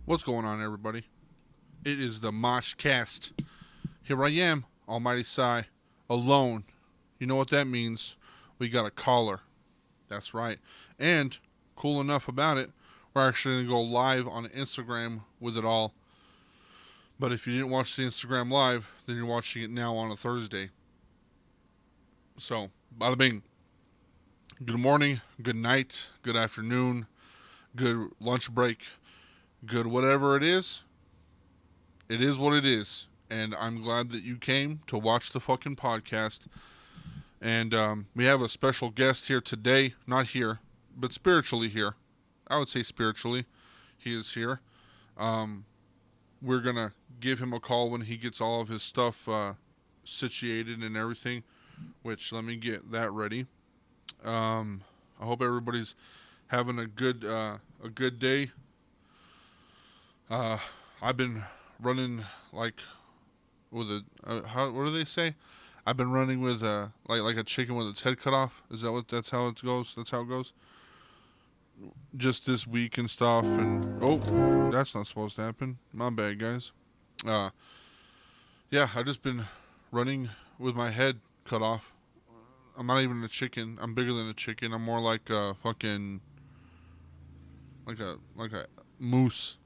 What's going on, everybody? It is the MOSHCAST. Here I am, Almighty Sai, alone. You know what that means. We got a caller. That's right. And, cool enough about it, we're actually going to go live on Instagram with it all. But if you didn't watch the Instagram live, then you're watching it now on a Thursday. So, bada bing. Good morning, good night, good afternoon, good lunch break, good whatever it is. It is what it is. And I'm glad that you came to watch the fucking podcast. And we have a special guest here today. Not here, but spiritually here. I would say spiritually. He is here. Um, we're going to give him a call when he gets all of his stuff situated and everything. Which, let me get that ready. I hope everybody's having a good day. I've been running like with a what do they say? I've been running with like a chicken with its head cut off. Is that what? That's how it goes. That's how it goes. Just this week and stuff. And oh, that's not supposed to happen. My bad, guys. Uh, yeah, I've just been running with my head cut off. I'm not even a chicken. I'm bigger than a chicken. I'm more like a fucking like a moose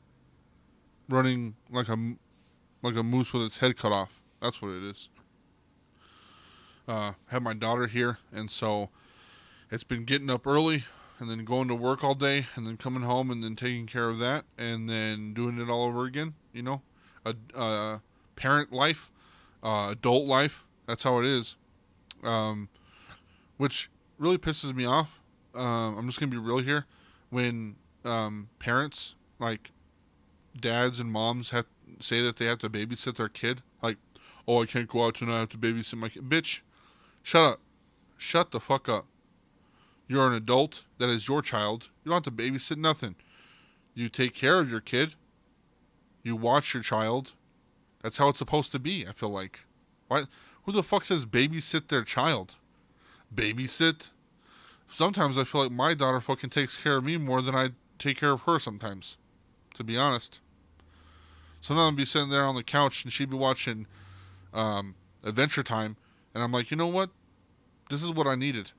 running like a moose with its head cut off. That's what it is. Have my daughter here, and so it's been getting up early and then going to work all day and then coming home and then taking care of that and then doing it all over again. You know, a parent life, adult life. That's how it is. Um, which really pisses me off. I'm just gonna be real here. When parents like dads and moms have say that they have to babysit their kid, like, oh, I can't go out tonight. I have to babysit my kid. Bitch, shut up. Shut the fuck up. You're an adult. That is your child. You don't have to babysit nothing. You take care of your kid. You watch your child. That's how it's supposed to be, I feel like. Why? Who the fuck says babysit their child? Babysit? Sometimes I feel like my daughter fucking takes care of me more than I take care of her sometimes. To be honest. Sometimes I'd be sitting there on the couch and she'd be watching Adventure Time. And I'm like, you know what? This is what I needed.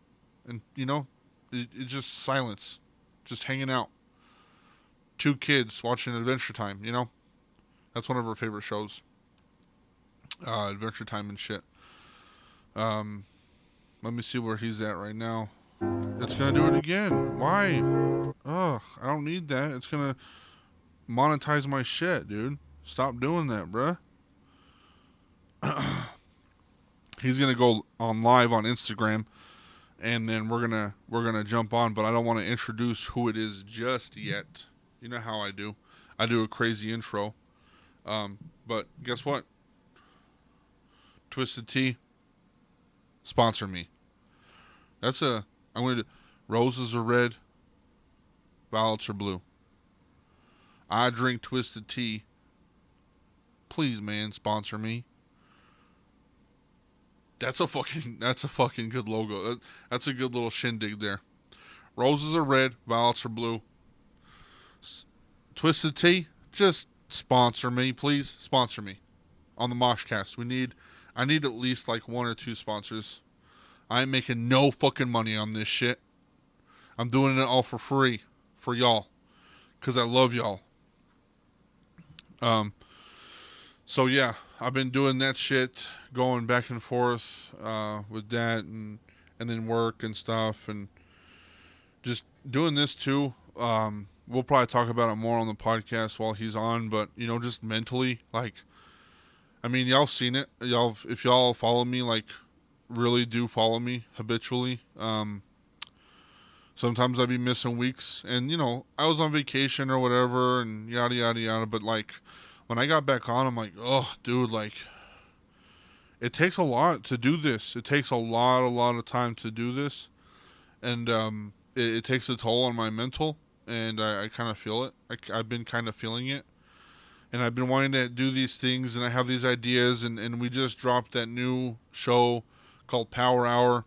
And, it's just silence. Just hanging out. Two kids watching Adventure Time, you know? That's one of her favorite shows. Adventure Time and shit. Um, Let me see where he's at right now. It's gonna do it again. Why? Ugh, I don't need that. It's gonna monetize my shit, dude. Stop doing that, bruh. He's gonna go on live on Instagram, and then we're gonna jump on. But I don't want to introduce who it is just yet. You know how I do. I do a crazy intro. But guess what? Twisted Tea, sponsor me. I'm gonna do. Roses are red, violets are blue. I drink Twisted Tea. Please, man, sponsor me. That's a fucking good logo. That's a good little shindig there. Roses are red, violets are blue. Twisted Tea, just sponsor me, please. Sponsor me on the MOSHCAST. I need at least like one or two sponsors. I ain't making no fucking money on this shit. I'm doing it all for free for y'all, cause I love y'all. Um, so yeah, I've been doing that shit, going back and forth with that and then work and stuff, and just doing this too. We'll probably talk about it more on the podcast while he's on, but just mentally, like, I mean, y'all seen it. If y'all follow me, like, really do follow me habitually. Sometimes I'd be missing weeks, and I was on vacation or whatever, and yada yada yada. But like, when I got back on, I'm like, oh, dude, like, it takes a lot to do this. It takes a lot of time to do this, and it takes a toll on my mental, and I kind of feel it. I've been kind of feeling it, and I've been wanting to do these things, and I have these ideas, and we just dropped that new show called Power Hour.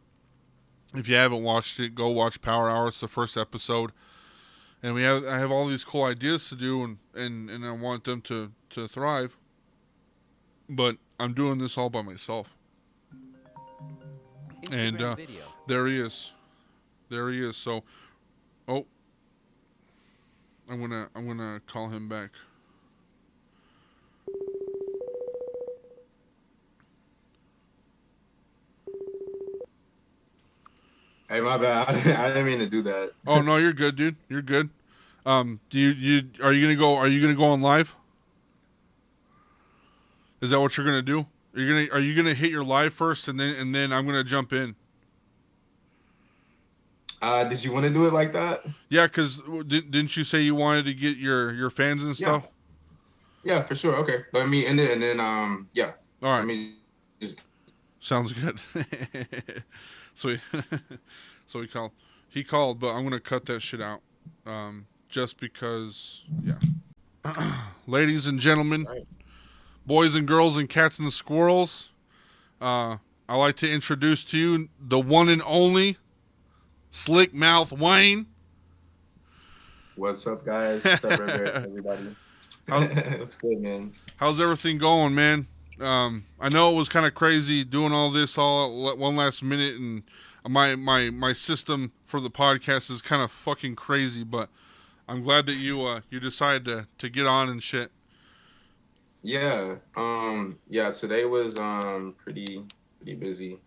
If you haven't watched it, go watch Power Hour. It's the first episode, and I have all these cool ideas to do, and I want them to thrive, but I'm doing this all by myself. And Instagram video. there he is, there he is. So, oh, I'm gonna call him back. Hey, my bad. I didn't mean to do that. Oh no, you're good, dude. You're good. Do you are you gonna go? Are you gonna go on live? Is that what you're gonna do? Are you gonna hit your live first, and then I'm gonna jump in? Did you want to do it like that? Yeah, cause didn't you say you wanted to get your fans and Yeah. stuff? Yeah, for sure. Okay. Let me end it, and then yeah. All Let right, me just. sounds good. so he, so he called, but I'm gonna cut that shit out, just because. Yeah, ladies and gentlemen, Right. boys and girls, and cats and squirrels. I'd like to introduce to you the one and only Slick Mouth Wayne. What's up, guys? What's up, everybody? That's good, man. How's everything going, man? I know it was kind of crazy doing all this all at one last minute, and my system for the podcast is kind of fucking crazy. But I'm glad that you decided to get on and shit. Yeah. Yeah. Today was pretty busy.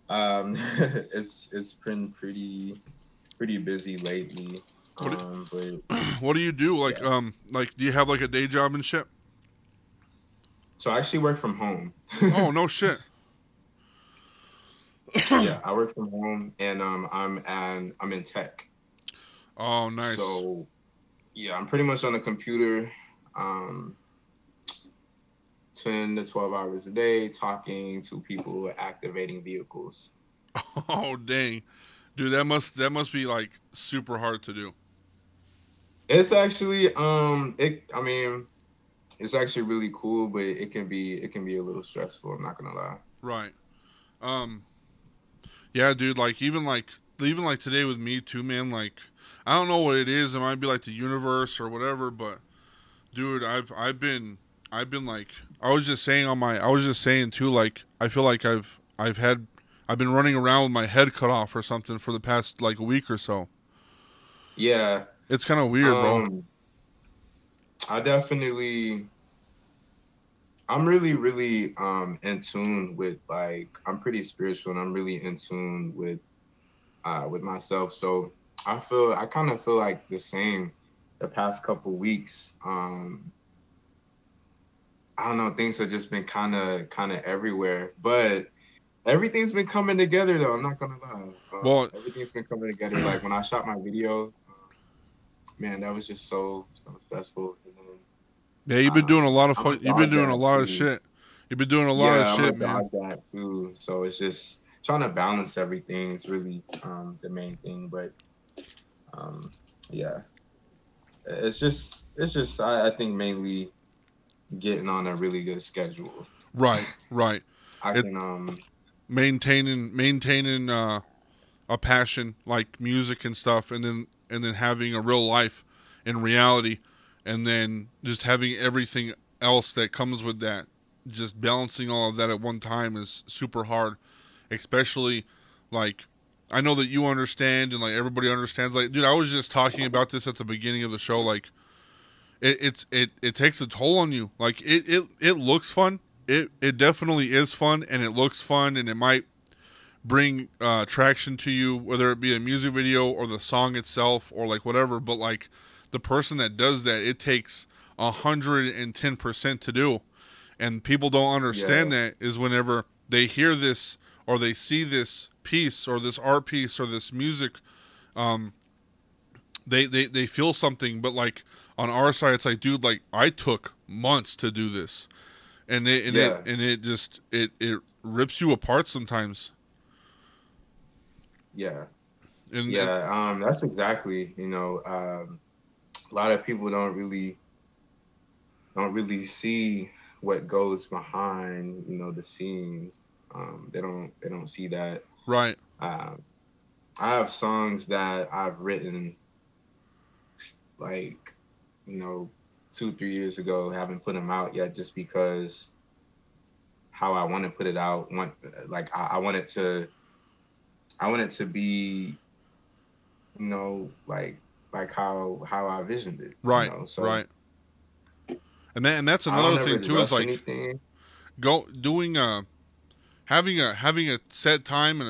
It's been pretty busy lately. What But what do you do? yeah. Like do you have like a day job and shit? So I actually work from home. Oh no shit. Yeah, I work from home, and I'm in tech. Oh nice. So yeah, I'm pretty much on the computer, um, 10 to 12 hours a day, talking to people, activating vehicles. Oh dang, dude, that must be like super hard to do. It's actually I mean, it's actually really cool, but it can be a little stressful. I'm not gonna lie. Right. Um. Yeah, dude. Even like today with me too, man. Like I don't know what it is. It might be like the universe or whatever. But dude, I've been like I was just saying too. Like I feel like I've been running around with my head cut off or something for the past like a week or so. Yeah. It's kind of weird, bro. Um, I definitely I'm really in tune with, like, I'm pretty spiritual, and I'm really in tune with myself. So I kind of feel like the same the past couple weeks. I don't know, things have just been kind of everywhere, but everything's been coming together though. I'm not gonna lie. Well, Everything's been coming together. Like when I shot my video, man, that was just so stressful. And then yeah, you've been doing a lot of I'm a you've been dog doing a dad lot of too. shit. You've been doing a lot of Yeah, I'm a shit, man. dog dad too. So it's just trying to balance everything is really the main thing. But um, yeah, it's just I think mainly getting on a really good schedule. Right, right. I It can maintaining a passion like music and stuff, and then having a real life in reality, and then just having everything else that comes with that. Just balancing all of that at one time is super hard, especially like I know that you understand and like everybody understands. Like, dude, I was just talking about this at the beginning of the show. Like, it takes a toll on you. Like, it looks fun. It definitely is fun, and it looks fun, and it might bring traction to you, whether it be a music video or the song itself or like whatever. But like the person that does that, it takes 110% to do, and people don't yeah understand that is whenever they hear this or they see this piece or this art piece or this music, um, they feel something. But like on our side, it's like, dude, like I took months to do this, yeah it just it rips you apart sometimes. yeah And yeah. That's exactly, a lot of people don't really see what goes behind, the scenes. They don't see that. right. Um, I have songs that I've written like, you know, 2, 3 years ago, haven't put them out yet, just because how I want to put it out. I want it to, I want it to be, you know, like how I visioned it, you Right, know. So right. And that's I don't another thing ever too is rush like anything. go doing having a set time and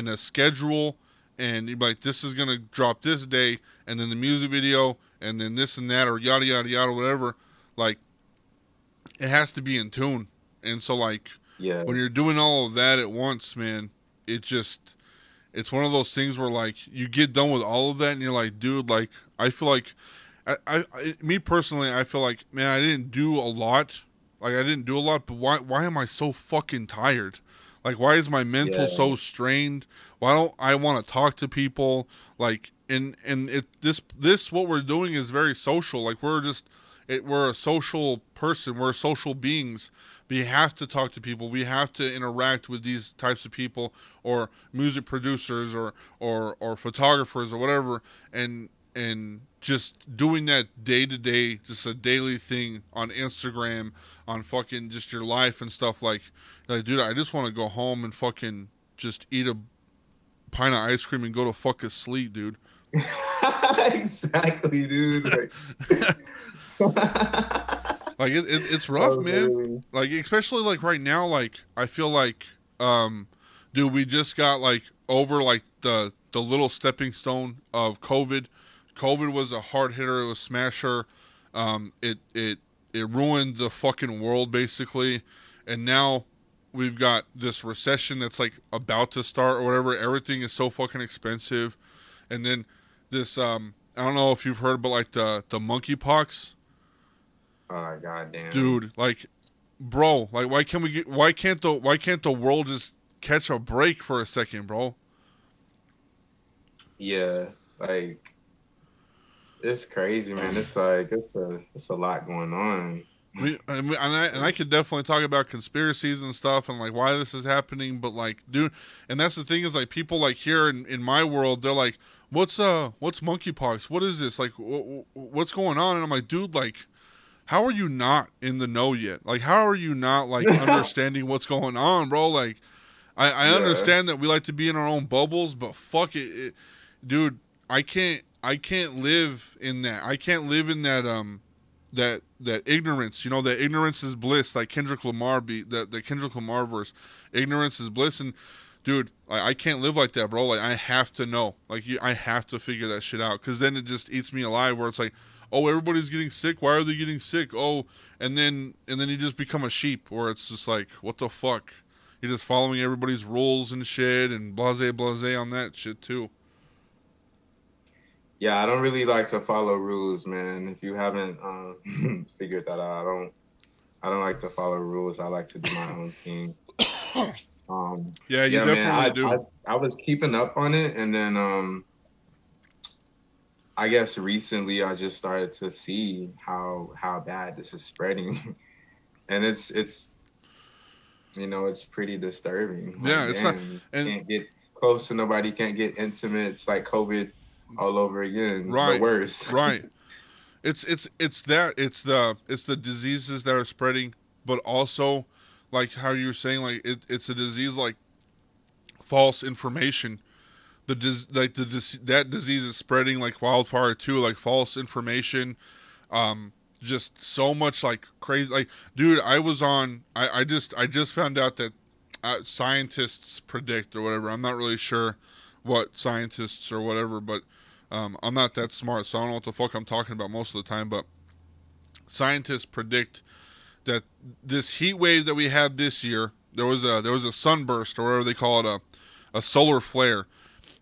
a schedule, and you're like, this is gonna drop this day, and then the music video, and then this and that, or yada yada yada, whatever. Like, it has to be in tune, and so like Yeah, when you're doing all of that at once, man, it just it's one of those things where like you get done with all of that, and you're like, dude, like I feel like me personally, I feel like, man, I didn't do a lot. Like, I didn't do a lot, but why am I so fucking tired? Like, why is my mental yeah, so strained? Why don't I want to talk to people? Like, and it this what we're doing is very social. Like, we're a social person. We're social beings. We have to talk to people. We have to interact with these types of people, or music producers, or photographers, or whatever. And just doing that day to day, just a daily thing on Instagram, on fucking just your life and stuff. Like, dude, I just want to go home and fucking just eat a pint of ice cream and go to fucking sleep, dude. exactly, dude. Like, Like, it's rough, man. literally. Like, especially like right now, like I feel like, dude, we just got like over like the little stepping stone of COVID. COVID was a hard hitter. It was smasher. It ruined the fucking world basically, and now we've got this recession that's like about to start or whatever. Everything is so fucking expensive, and then this I don't know if you've heard, but like the monkeypox, Oh goddamn. dude. Like, bro, like why can't the world just catch a break for a second, bro? Yeah, like it's crazy, man. It's like it's a lot going on. And I could definitely talk about conspiracies and stuff and like why this is happening, but like, dude, and that's the thing is like people like here in my world, they're like, what's monkeypox? What is this? Like, what's going on? And I'm like, dude, like, how are you not in the know yet? Like, how are you not like understanding what's going on, bro? Like, I Yeah. understand that we like to be in our own bubbles, but fuck it, dude. I can't live in that. I can't live in that ignorance. You know, that ignorance is bliss. Like Kendrick Lamar the Kendrick Lamar verse. Ignorance is bliss, and dude, I can't live like that, bro. Like, I have to know. Like, I have to figure that shit out, because then it just eats me alive. Where it's like, oh, everybody's getting sick. Why are they getting sick? Oh, and then you just become a sheep, where it's just like, what the fuck? You're just following everybody's rules and shit, and blase blase on that shit too. Yeah, I don't really like to follow rules, man. If you haven't figured that out, I don't like to follow rules. I like to do my own thing. Yeah, you Yeah, man. definitely I do. I was keeping up on it, and then I guess recently I just started to see how bad this is spreading, and it's it's pretty disturbing. Yeah, Like, it's not, damn, and can't get close to nobody, can't get intimate. It's like COVID all over again, but right, worse. right. It's the diseases that are spreading, but also like how you were saying, like it's a disease like false information. That disease is spreading like wildfire too, like false information. Just so much like crazy. Like, dude, I just found out that scientists predict or whatever. I'm not really sure what scientists or whatever, but I'm not that smart, so I don't know what the fuck I'm talking about most of the time. But scientists predict that this heat wave that we had this year, there was a sunburst, or whatever they call it, a solar flare,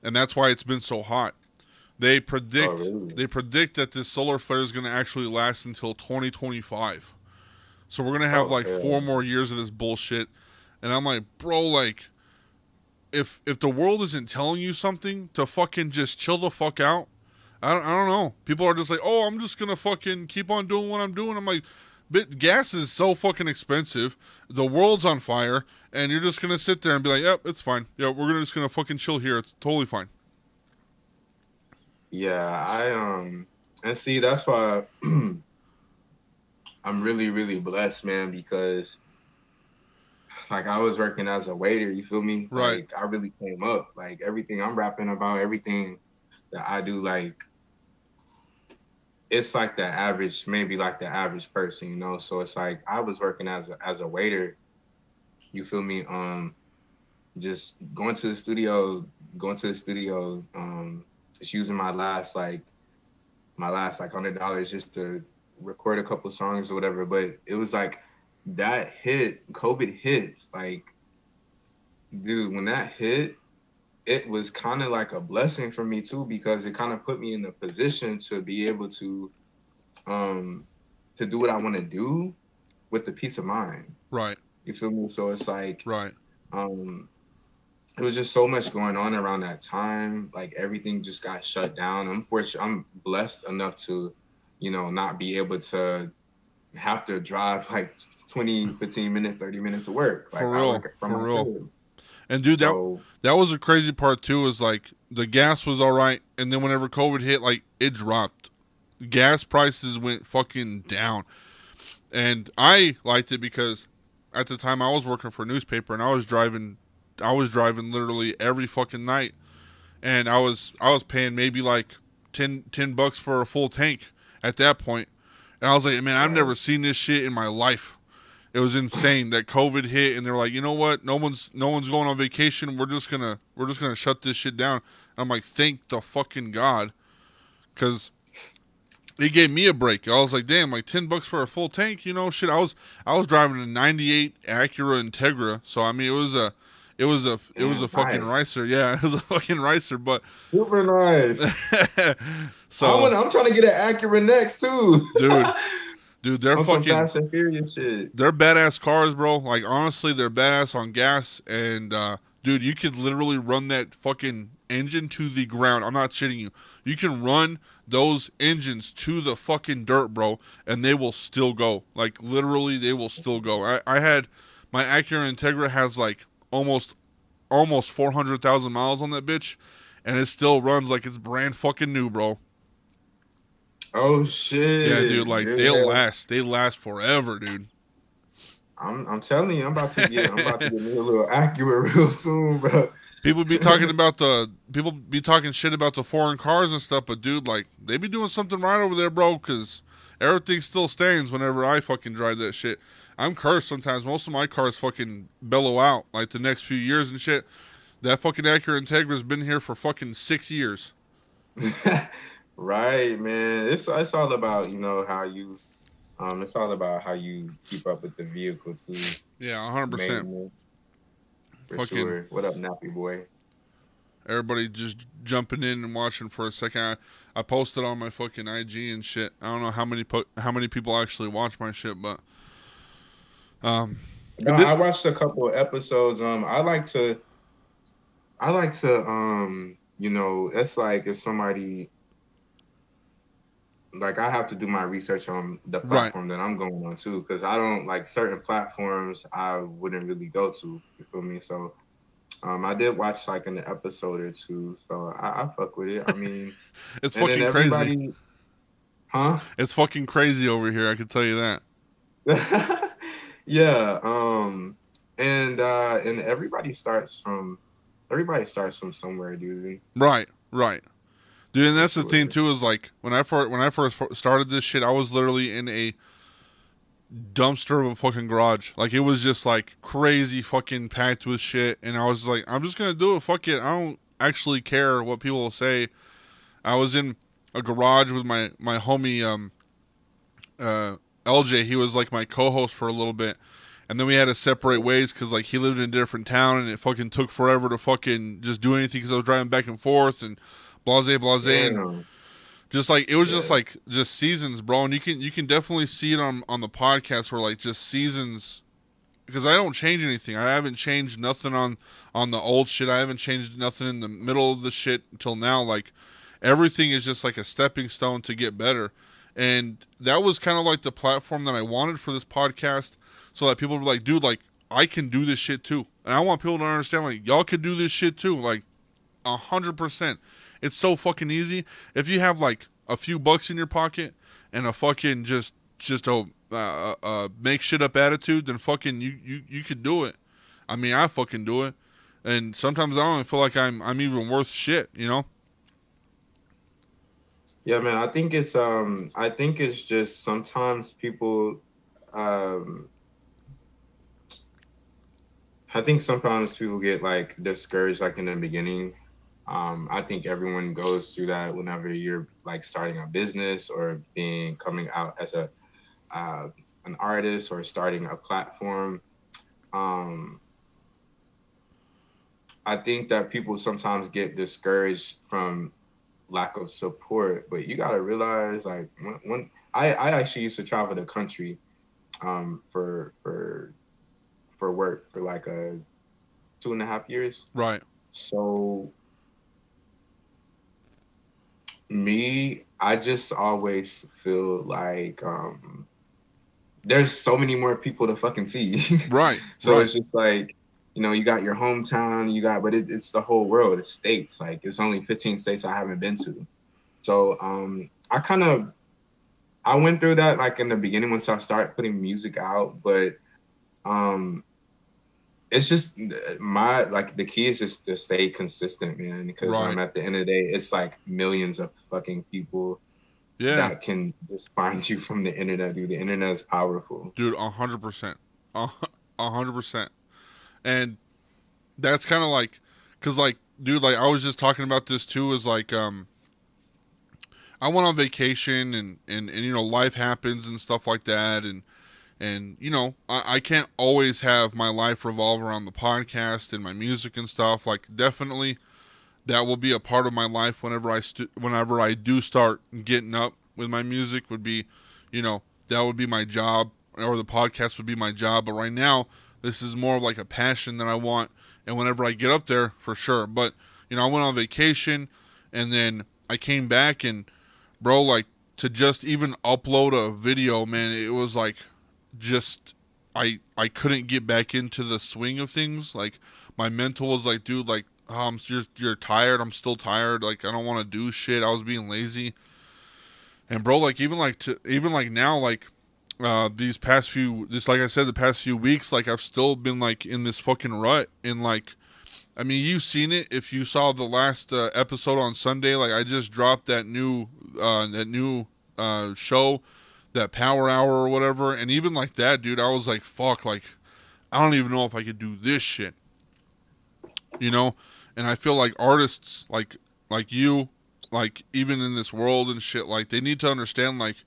and that's why it's been so hot. They Oh, predict really? they predict that this solar flare is going to actually last until 2025. So we're going to have Oh, like hell. 4 more years of this bullshit. And I'm like, bro, like, if the world isn't telling you something to fucking just chill the fuck out, I don't know. People are just like, oh, I'm just gonna fucking keep on doing what I'm doing. I'm like, but gas is so fucking expensive. The world's on fire, and you're just gonna sit there and be like, yep, it's fine. Yeah, we're just gonna fucking chill here. It's totally fine. Yeah, and see that's why I'm really, really blessed, man, because like I was working as a waiter, you feel me? Right, Like I really came up. Like everything I'm rapping about, everything that I do, like it's like the average, maybe like the average person, you know. So it's like I was working as a waiter, you feel me? Just going to the studio, just using my last like $100 just to record a couple songs or whatever. But it was like that hit, COVID hits, like dude, when that hit, it was kind of like a blessing for me too because it kind of put me in a position to be able um to do what I want to do with the peace of mind. right, You feel me? So it's like right. um it was just so much going on around that time. Like everything just got shut down. I'm blessed enough to, not be able to have to drive like 20, 15 minutes, 30 minutes to work. Like For I real, work from for my real. crib. And dude, So that was the crazy part too. Is like the gas was all right, and then whenever COVID hit, like it dropped. Gas prices went fucking down, and I liked it because at the time I was working for a newspaper, and I was driving literally every fucking night, and I was paying maybe like 10 bucks for a full tank at that point, and I was like, man, I've right. never seen this shit in my life. It was insane that COVID hit, and they're like, you know what? No one's going on vacation. We're just gonna shut this shit down. And I'm like, thank the fucking god, because it gave me a break. I was like, damn, like 10 bucks for a full tank, shit. I was driving a '98 Acura Integra, so I mean, it was a Damn, fucking nice. ricer. Yeah, it was a fucking ricer, but Super nice. so I'm trying to get an Acura next too. dude, they're On some fucking Fast and Furious shit. they're badass cars, bro. Like honestly, they're badass on gas, and dude, you could literally run that fucking engine to the ground. I'm not shitting you. You can run those engines to the fucking dirt, bro, and they will still go. Like literally, they will still go. I had my Acura Integra has like almost 400,000 miles on that bitch, and it still runs like it's brand fucking new, bro. Oh Yeah, dude, shit. like Yeah. they last forever, dude. I'm telling you, I'm about to get me a little Acura real soon, bro. People be talking shit about the foreign cars and stuff, but dude, like they be doing something right over there, bro. Because everything still stands whenever I fucking drive that shit. I'm cursed sometimes. Most of my cars fucking bellow out like the next few years and shit. That fucking Acura Integra's been here for fucking 6 years. Right, man. It's all about, how you it's all about how you keep up with the vehicle too. Yeah, 100%. Maintenance, for Fucking sure. What up, Nappy boy? everybody just jumping in and watching for a second. I posted on my fucking IG and shit. I don't know how many people actually watch my shit, but um, No, it did, I watched a couple of episodes. I like to it's like if somebody like I have to do my research on the right. platform that I'm going on too, because I don't like certain platforms I wouldn't really go to. You feel me? So I did watch like an episode or two, so I fuck with it. I mean, It's and then fucking crazy. everybody, huh? It's fucking crazy over here. I can tell you that. Yeah. And everybody starts from somewhere, dude. Right, right, dude. And For that's the thing sure. too. Is like when I first started this shit, I was literally in a dumpster of a fucking garage. Like it was just like crazy fucking packed with shit, and I was like, I'm just gonna do it. Fuck it. I don't actually care what people will say. I was in a garage with my homie uh, LJ. He was like my co-host for a little bit, and then we had to separate ways because like he lived in a different town, and it fucking took forever to fucking just do anything because I was driving back and forth and blase, and Damn. just like it was just Yeah. like just seasons, bro. And you can definitely see it on the podcast where like just seasons because I don't change anything. I haven't changed nothing on the old shit. I haven't changed nothing in the middle of the shit until now. Like everything is just like a stepping stone to get better. And that was kind of like the platform that I wanted for this podcast so that people were like, dude, like I can do this shit too. And I want people to understand like y'all can do this shit too. Like 100%. It's so fucking easy. If you have like a few bucks in your pocket and a fucking just a make shit up attitude, then fucking you could do it. I mean, I fucking do it, and sometimes I don't even feel like I'm even worth shit. You know? Yeah, man. I think it's just sometimes people um I think sometimes people get like discouraged like in the beginning. I think everyone goes through that whenever you're like starting a business or being coming out as a uh, an artist or starting a platform. Um, I think that people sometimes get discouraged from lack of support, but you gotta realize like when I actually used to travel the country for work for like a 2.5 years. Right. So me, I just always feel like there's so many more people to fucking see. Right. So Right. it's just like, you got your hometown, but it's the whole world. It's states. Like it's only 15 states I haven't been to. So I went through that like in the beginning once I started putting music out, but um it's just my like the key is just to stay consistent, man, because Right. at the end of the day, it's like millions of fucking people Yeah, that can just find you from the internet, dude. The internet is powerful. dude, 100%, 100%, and that's kind of like, cause like, dude, like I was just talking about this too. Is like, I went on vacation and you know life happens and stuff like that, and you know I can't always have my life revolve around the podcast and my music and stuff. Like definitely that will be a part of my life whenever I do start getting up with my music. Would be, you know, that would be my job, or the podcast would be my job. But right now, this is more of like a passion that I want. And whenever I get up there, for sure. But you know, I went on vacation, and then I came back, and bro, like to just even upload a video, man, it was like just I couldn't get back into the swing of things. Like my mental was like, dude, like you're tired. I'm still tired. Like I don't want to do shit. I was being lazy. And bro, like even like now, like these past few, just like I said, the past few weeks, like I've still been like in this fucking rut. And like, I mean, you've seen it if you saw the last episode on Sunday. Like I just dropped that new show, that Power Hour or whatever. And even like that, dude, I was like, fuck, like I don't even know if I could do this shit, you know. And I feel like artists like you, like even in this world and shit, like they need to understand, like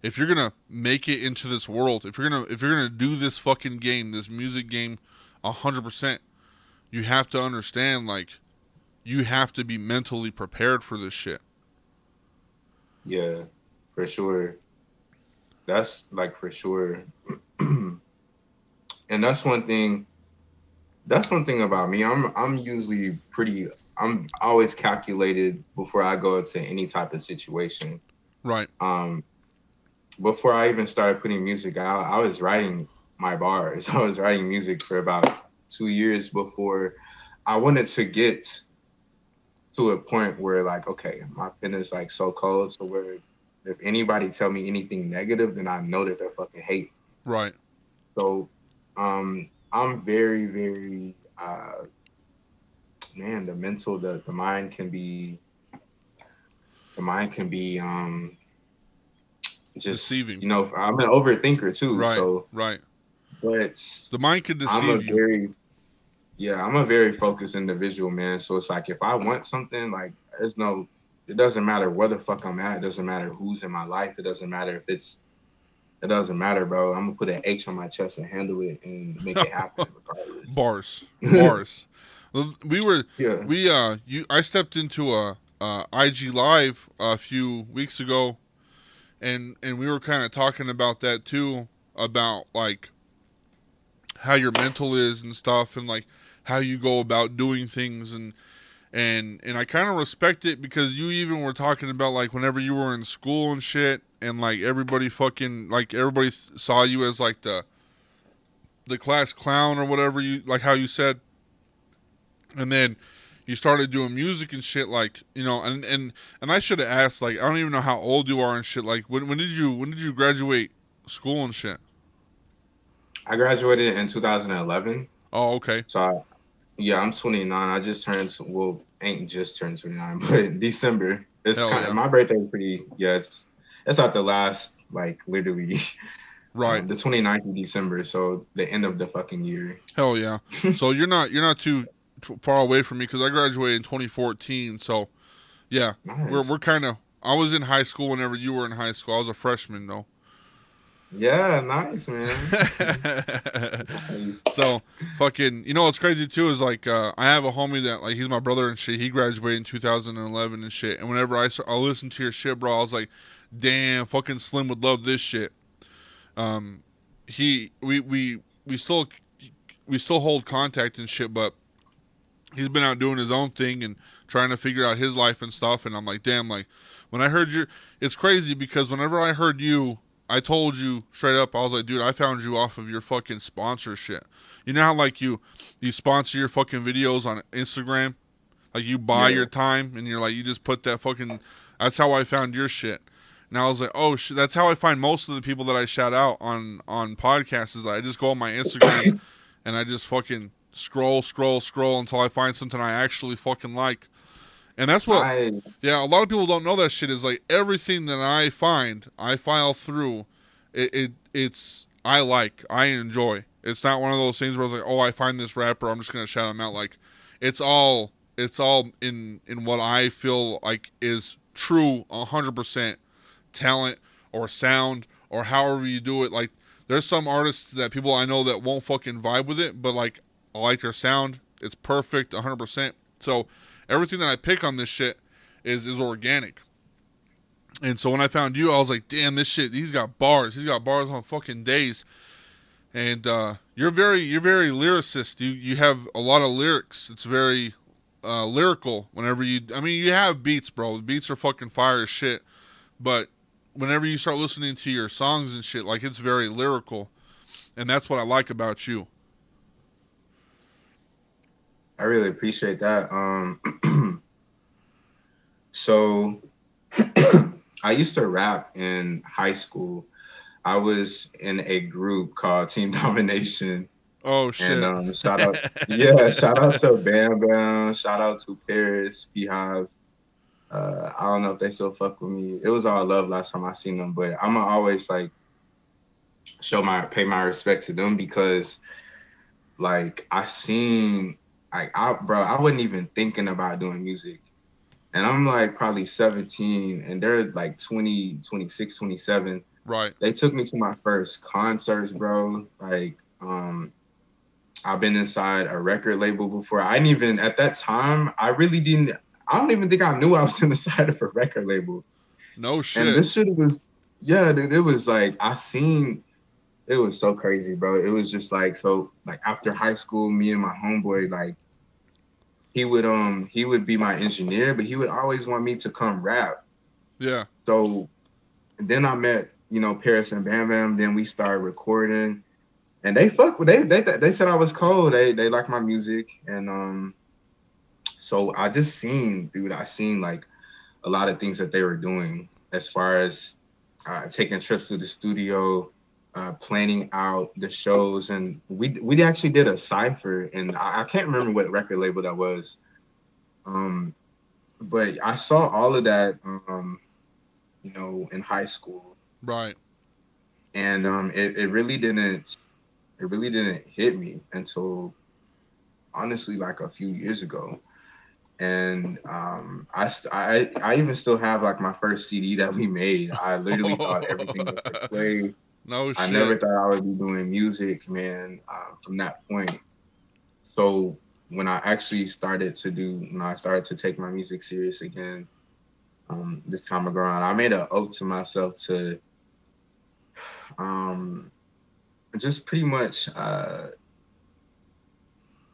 if you're gonna make it into this world, if you're gonna do this fucking game, this music game, 100%, you have to understand, like you have to be mentally prepared for this shit. Yeah, for sure. That's like for sure. And that's one thing. That's one thing about me. I'm usually pretty. I'm always calculated before I go into any type of situation. Right. Um, Before I even started putting music out, I was writing my bars. I was writing music for about 2 years before I wanted to get to a point where like, okay, my pen is like so cold, so where if anybody tell me anything negative, then I know that they're fucking hate. Right. So I'm very, very man, the mind can be just, Deceiving. I'm an overthinker too. Right. So Right. but The mind can I'm a deceive you. very I'm a very focused individual, man. So it's like if I want something, like it doesn't matter where the fuck I'm at. It doesn't matter who's in my life. It doesn't matter, bro. I'm gonna put an H on my chest and handle it and make it happen regardless. Bars. Bars. Well, Yeah. I stepped into a IG live a few weeks ago, and we were kind of talking about that too, about like how your mental is and stuff, and like how you go about doing things, and I kind of respect it, because you even were talking about like whenever you were in school and shit, and like everybody saw you as like the class clown or whatever, you like how you said, and then you started doing music and shit, like, you know, and I should have asked, like, I don't even know how old you are and shit. Like, when did you graduate school and shit? I graduated in 2011. Oh, okay. So yeah, I'm 29. I just turned, well, ain't just turned 29, but December. It's Hell kind of yeah. my birthday is pretty, yeah, it's at the last, like literally Right. the 29th of December, so the end of the fucking year. Hell yeah. So you're not too far away from me because I graduated in 2014. So yeah, we're Nice. kind of. I was in high school whenever you were in high school. I was a freshman though. Yeah, nice, man. Nice. So fucking, you know what's crazy too is like I have a homie that like he's my brother and shit. He graduated in 2011 and shit. And whenever I listen to your shit, bro, I was like, damn, fucking Slim would love this shit. Um, he we still we still hold contact and shit, but he's been out doing his own thing and trying to figure out his life and stuff. And I'm like, damn, like when I heard you, it's crazy because whenever I heard you, I told you straight up, I was like, dude, I found you off of your fucking sponsorship. You know how like you sponsor your fucking videos on Instagram, like you buy Yeah. your time and you're like you just put that fucking. That's how I found your shit. And I was like, oh shit, that's how I find most of the people that I shout out on podcasts. Is I just go on my Instagram and I just fucking scroll until I find something I actually fucking like. And that's what, Nice. yeah, a lot of people don't know that shit is like everything that I find, I file through. It's I like, I enjoy. It's not one of those things where it's like, oh, I find this rapper, I'm just gonna shout him out. Like, it's all in what I feel like is true, 100% talent or sound or however you do it. Like, there's some artists that people I know that won't fucking vibe with it, but like I like their sound. It's perfect, 100%. So everything that I pick on this shit is organic. And so when I found you, I was like, damn, this shit. He's got bars. He's got bars on fucking days. And you're very lyricist. You have a lot of lyrics. It's very lyrical. Whenever you, I mean, you have beats, bro. The beats are fucking fire as shit. But whenever you start listening to your songs and shit, like it's very lyrical, and that's what I like about you. I really appreciate that. So I used to rap in high school. I was in a group called Team Domination. Oh And shit. shout out, yeah, shout out to Bam Bam, shout out to Paris, Beehive. I don't know if they still fuck with me. It was all love last time I seen them, but I'ma always like pay my respect to them because like I seen like I wasn't even thinking about doing music. And I'm like probably 17 and they're like 20, 26, 27. Right. They took me to my first concerts, bro. Like I've been inside a record label before. I didn't even at that time. I really didn't. I don't even think I knew I was inside of a record label. No And shit. this shit was, yeah, dude. It was like I seen. It was so crazy, bro. It was just like so. Like after high school, me and my homeboy, like he would be my engineer, but he would always want me to come rap. Yeah. So then I met Paris and Bam Bam. Then we started recording. And they fuck with they said I was cold. They like my music, and so I just seen, dude. I seen like a lot of things that they were doing as far as taking trips to the studio, planning out the shows, and we actually did a cipher, and I can't remember what record label that was, but I saw all of that, in high school, Right. and it really didn't hit me until honestly like a few years ago. And I even still have like my first CD that we made. I literally thought everything was a play. No I never shit. thought I would be doing music, man, from that point. So when I started to take my music serious again, this time around, I made an oath to myself to um, just pretty much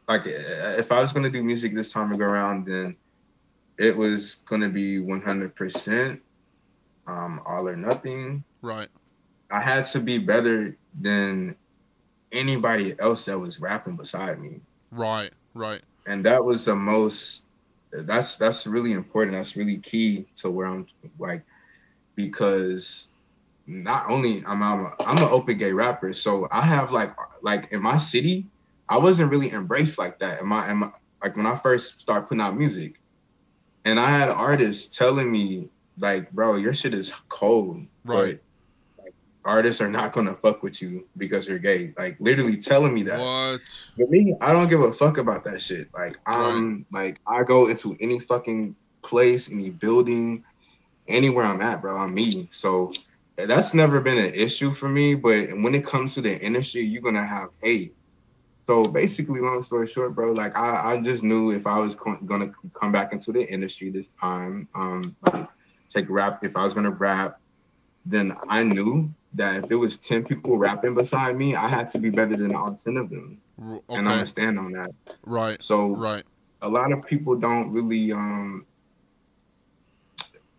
like if I was gonna do music this time around, then it was gonna be 100% all or nothing. Right. I had to be better than anybody else that was rapping beside me, Right. Right. and that was the most. that's really important. That's really key to where I'm like, because not only I'm an open gay rapper, so I have like in my city, I wasn't really embraced like that. In my like when I first started putting out music, and I had artists telling me like, bro, your shit is cold, Right. but artists are not gonna fuck with you because you're gay. Like literally telling me that. What? But me, I don't give a fuck about that shit. Like Right. I'm like I go into any fucking place, any building, anywhere I'm at, bro. I'm me. So that's never been an issue for me. But when it comes to the industry, you're gonna have hate. So basically, long story short, bro, like I just knew if I was gonna come back into the industry this time, like take rap, if I was gonna rap, then I knew that if it was 10 people rapping beside me, I had to be better than all 10 of them. And I'm Okay. gonna stand on that. Right. So Right. a lot of people don't really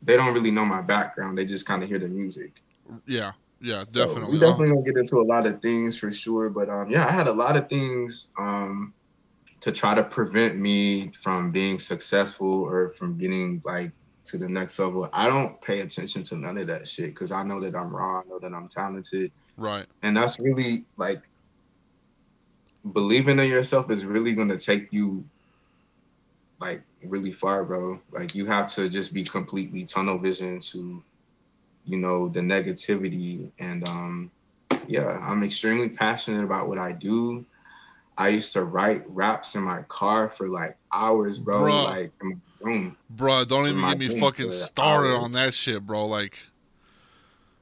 they don't really know my background. They just kind of hear the music. Yeah. Yeah. So we Definitely. definitely gonna get into a lot of things for sure. But yeah, I had a lot of things to try to prevent me from being successful or from getting like to the next level. I don't pay attention to none of that shit because I know that I'm raw, I know that I'm talented. Right. And that's really like believing in yourself is really gonna take you like really far, bro. Like you have to just be completely tunnel vision to, you know, the negativity. And yeah, I'm extremely passionate about what I do. I used to write raps in my car for like hours, bro, Bruh. like in my room, Bruh. Don't in even my get me room fucking for started on hours. that shit, bro. Like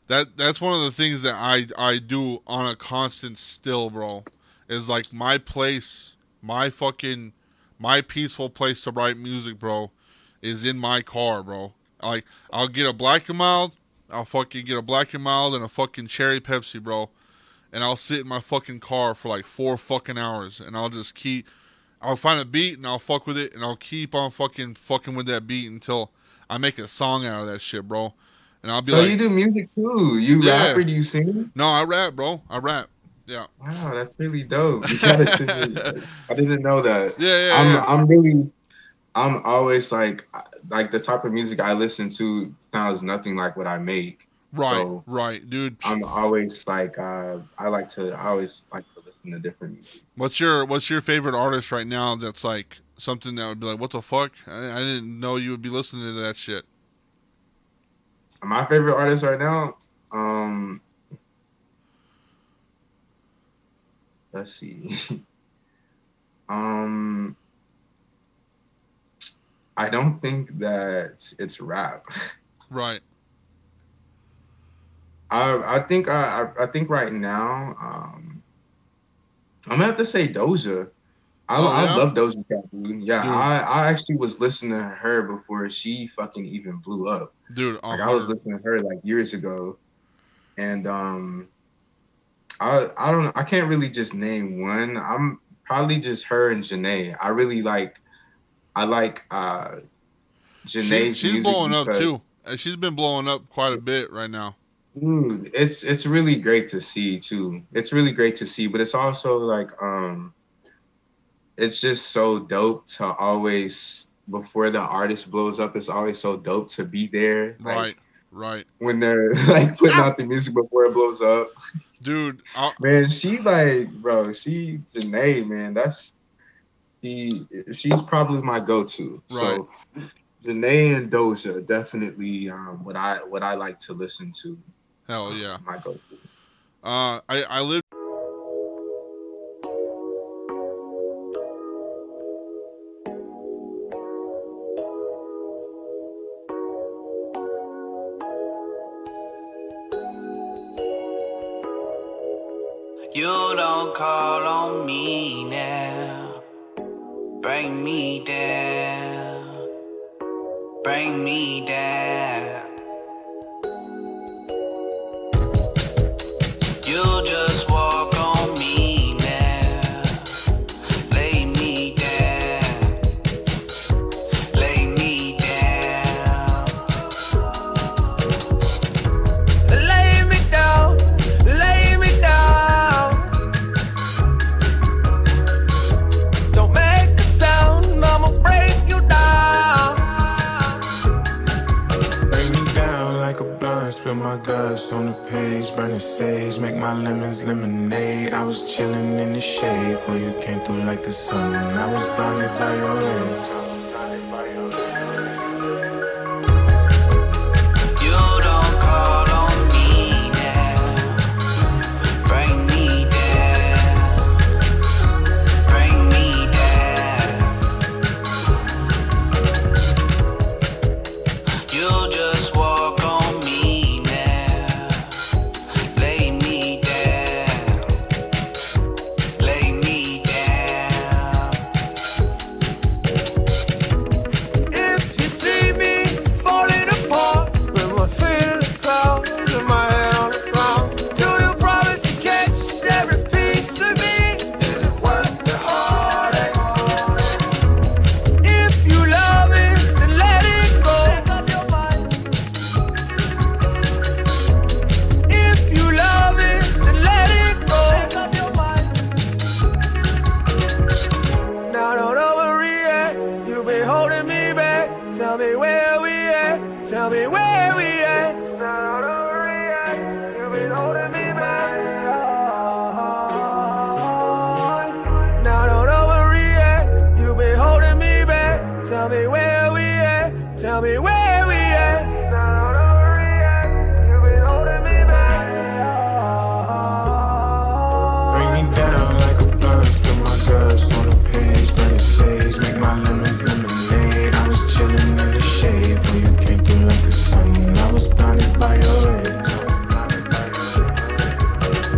that's one of the things that I do on a constant still, bro. Is like my place, my fucking, my peaceful place to write music, bro, is in my car, bro. Like I'll get a black and mild, I'll fucking get a black and mild and a fucking cherry Pepsi, bro, and I'll sit in my fucking car for like 4 fucking hours, and I'll just keep, I'll find a beat and I'll fuck with it, and I'll keep on fucking with that beat until I make a song out of that shit, bro. And I'll be So you like, do music too? You rap yeah, or do you sing? no, I rap, bro. I rap. Yeah. Wow, that's really dope. You gotta send me. yeah, I didn't know that. yeah, I'm yeah. I'm really I'm always like the type of music I listen to sounds nothing like what I make. Right, So right, dude. I'm always like I always like to listen to different music. What's your favorite artist right now? That's like something that would be like, what the fuck? I didn't know you would be listening to that shit. My favorite artist right now, um, let's see. um, I don't think that it's rap. Right. I think right now, I'm gonna have to say Doja. Oh I yeah, love Doja Cat, dude. Yeah, dude, I actually was listening to her before she fucking even blew up. dude, a Like I was hundred. listening to her like years ago, and I don't I can't really just name one. I'm probably just her and Janae. I like Janae's She's music blowing up too. because She's been blowing up quite a bit right now. dude, it's really great to see too. It's really great to see, but it's also like it's just so dope to always before the artist blows up, it's always so dope to be there. Right, Like right, when they're like putting out the music before it blows up. dude. Man, she like, bro, she Janae, man, that's she's probably my go-to. Right. So Janae and Doja definitely what I like to listen to. Hell yeah. My go-to. I lived. You don't call on me now. Bring me down. Bring me down. You just walk on me now. Lay me down. Lay me down. Lay me down. Lay me down. Don't make a sound, I'ma break you down. burning sage, make my lemons lemonade. I was chilling in the shade before you came through like the sun. I was blinded by your rays. You don't call on me now. Bring me down. Bring me down. You just walk on me now. Lay me down. Lay me down. If you see me falling apart with my feet in the clouds and my head on the ground, do you promise to catch every piece of me? Is it worth the heartache? If you love it, then let it go. Make up your mind. If you love it, then let it go. Make up your mind. Now don't overreact. You've been holding me back. Tell me where we at. Tell me where we at. Now don't overreact. You've been holding me back. Now don't overreact. You've been holding me back. Tell me where we at. Tell me where we at. Now don't overreact. You've been holding me back. Bring me down like a blunt, spill my guts on the page, burning sage, make my lemons lemonade. I was chilling in the shade before you came through like the sun. I was blinded by your rays.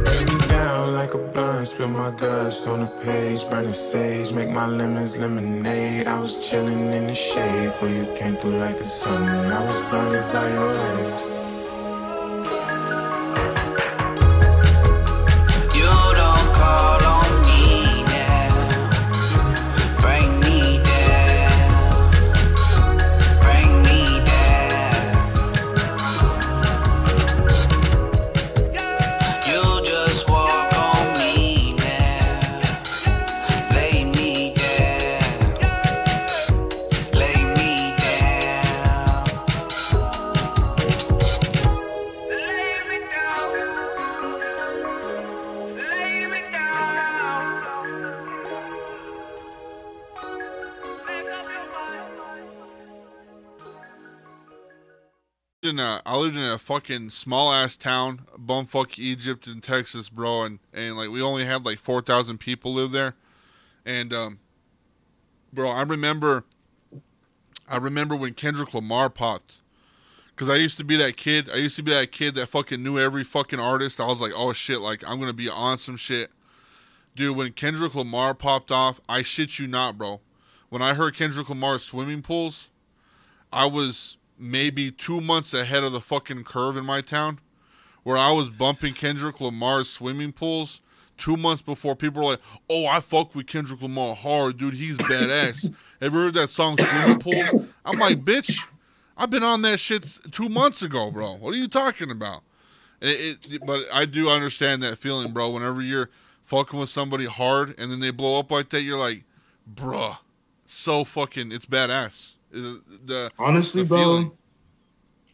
Bring me down like a blunt, spill my guts on the page, burning sage, make my lemons lemonade. I was chilling in the shade before you came through like the sun. I was blinded by your rays. You don't call on me now. Bring me down. Bring me down. You just walk on me now. Lay me down. Lay me down. Lay me down. Lay me down. Make up your mind. I lived in a fucking small ass town, bumfuck Egypt in Texas, bro, and like we only had like 4,000 people live there, and bro, I remember when Kendrick Lamar popped, cause I used to be that kid. I used to be that kid that fucking knew every fucking artist. I was like, oh shit, like I'm gonna be on some shit, dude. When Kendrick Lamar popped off, I shit you not, bro. When I heard Kendrick Lamar's Swimming Pools, I was maybe 2 months ahead of the fucking curve in my town, where I was bumping Kendrick Lamar's Swimming Pools 2 months before people were like, oh, I fuck with Kendrick Lamar hard, dude, he's badass. Have you heard that song Swimming Pools? I'm like, bitch, I've been on that shit 2 months ago, bro. What are you talking about? But I do understand that feeling, bro. Whenever you're fucking with somebody hard and then they blow up like that, you're like, bruh, so fucking, it's badass. Honestly, the bro, feeling.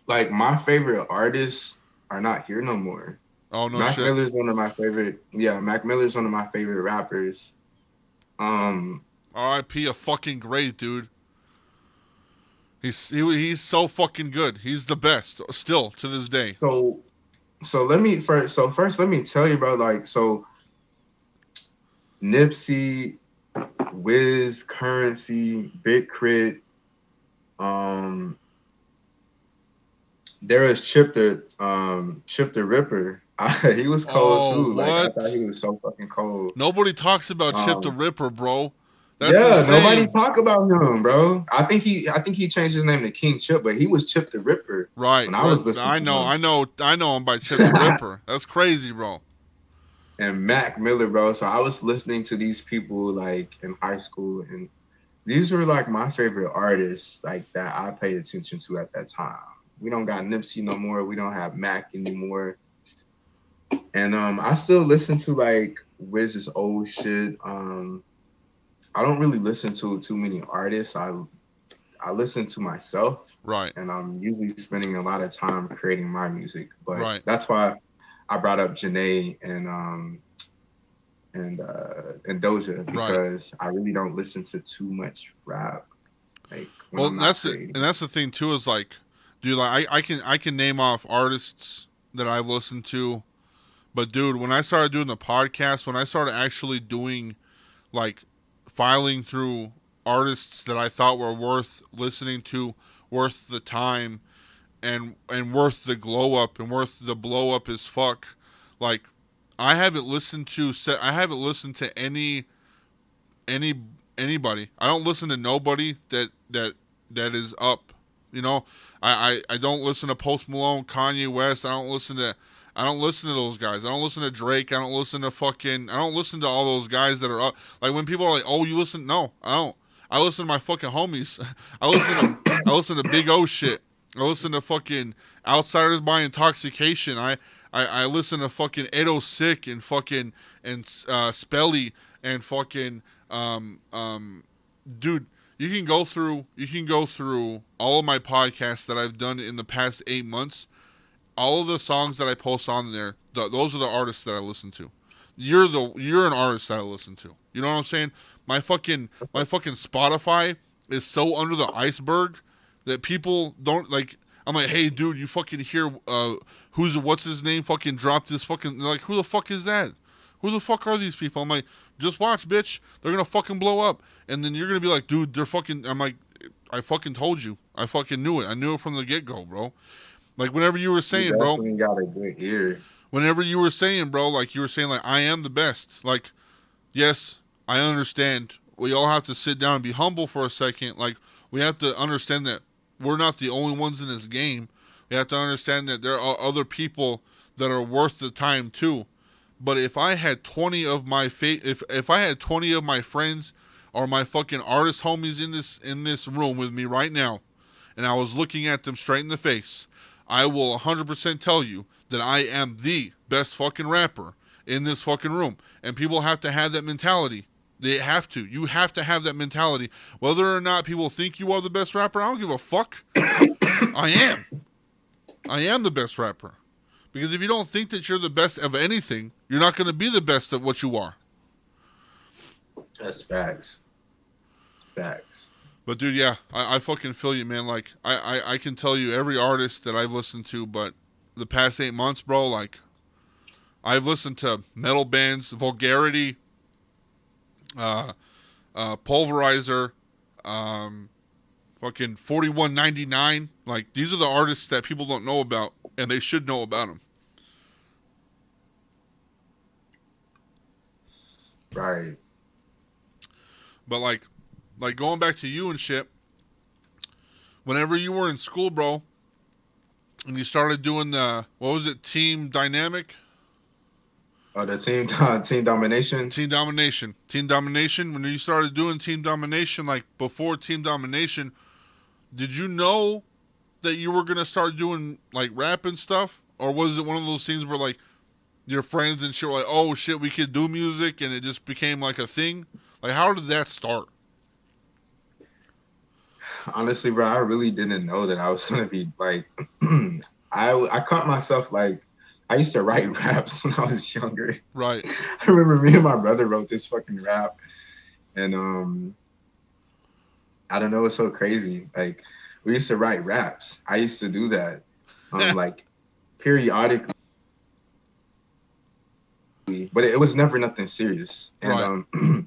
like my favorite artists are not here no more. Oh no Mac shit. Miller's one of my favorite. Yeah, Mac Miller's one of my favorite rappers. R.I.P. a fucking great dude. He's so fucking good. He's the best still to this day. So first let me tell you, bro. Like, so Nipsey, Wiz, Currency, Big Crit. There was Chip the Ripper. He was cold too. Like, I thought he was so fucking cold. Nobody talks about Chip the Ripper, bro. That's insane. Nobody talk about him, bro. I think he changed his name to King Chip, but he was Chip the Ripper. Right. When I was listening. I know him by Chip the Ripper. That's crazy, bro. And Mac Miller, bro. So I was listening to these people like in high school, and these were like my favorite artists, like that I paid attention to at that time. We don't got Nipsey no more. We don't have Mac anymore. And I still listen to like Wiz's old shit. I don't really listen to too many artists. I listen to myself. Right. And I'm usually spending a lot of time creating my music. But right. That's why I brought up Janae and Doja Right. because I really don't listen to too much rap like when Well, I'm not and creating. that's the thing too is like, dude, like I can name off artists that I've listened to, but dude, when I started doing the podcast, when I started actually doing like filing through artists that I thought were worth listening to, worth the time, and worth the glow up and worth the blow up as fuck, like I haven't listened to any anybody. I don't listen to nobody that is up. You know, I don't listen to Post Malone, Kanye West. I don't listen to those guys. I don't listen to Drake. I don't listen to fucking. I don't listen to all those guys that are up. Like when people are like, "Oh, you listen?" No, I don't. I listen to my fucking homies. I listen to Big O shit. I listen to fucking Outsiders by Intoxication. I listen to fucking Edo Sick and fucking and Spelly and fucking dude, you can go through all of my podcasts that I've done in the past 8 months. All of the songs that I post on there, those are the artists that I listen to. You're an artist that I listen to. You know what I'm saying? My fucking Spotify is so under the iceberg that people don't like. I'm like, hey, dude, you fucking hear what's his name fucking dropped this fucking, they're like, who the fuck is that? Who the fuck are these people? I'm like, just watch, bitch. They're gonna fucking blow up, and then you're gonna be like, dude, they're fucking. I'm like, I fucking told you. I fucking knew it. I knew it from the get go, bro. Like whenever you were You saying, bro, definitely got a good ear. whenever you were saying, bro, like you were saying, like I am the best. Like, yes, I understand. We all have to sit down and be humble for a second. Like we have to understand that we're not the only ones in this game. We have to understand that there are other people that are worth the time too. But if I had 20 of my if I had 20 of my friends or my fucking artist homies in this room with me right now, and I was looking at them straight in the face, I will 100% tell you that I am the best fucking rapper in this fucking room. And people have to have that mentality. They have to. You have to have that mentality. Whether or not people think you are the best rapper, I don't give a fuck. I am. I am the best rapper. Because if you don't think that you're the best of anything, you're not going to be the best at what you are. That's facts. Facts. But dude, yeah, I fucking feel you, man. Like I can tell you every artist that I've listened to, but the past 8 months, bro, like I've listened to metal bands, Vulgarity, Pulverizer, fucking 4199. Like these are the artists that people don't know about, and they should know about them. Right. But like going back to you and shit. Whenever you were in school, bro, and you started doing the what was it, Team Dynamic? The team domination. Team Domination. When you started doing Team Domination, like before Team Domination, did you know that you were gonna start doing like rap and stuff, or was it one of those things where like your friends and shit were like, oh shit, we could do music, and it just became like a thing? Like, how did that start? Honestly, bro, I really didn't know that I was gonna be like. I caught myself like I used to write raps when I was younger. Right. I remember me and my brother wrote this fucking rap, and I don't know, it's so crazy. Like we used to write raps. I used to do that, like periodically, but it was never nothing serious. And Right.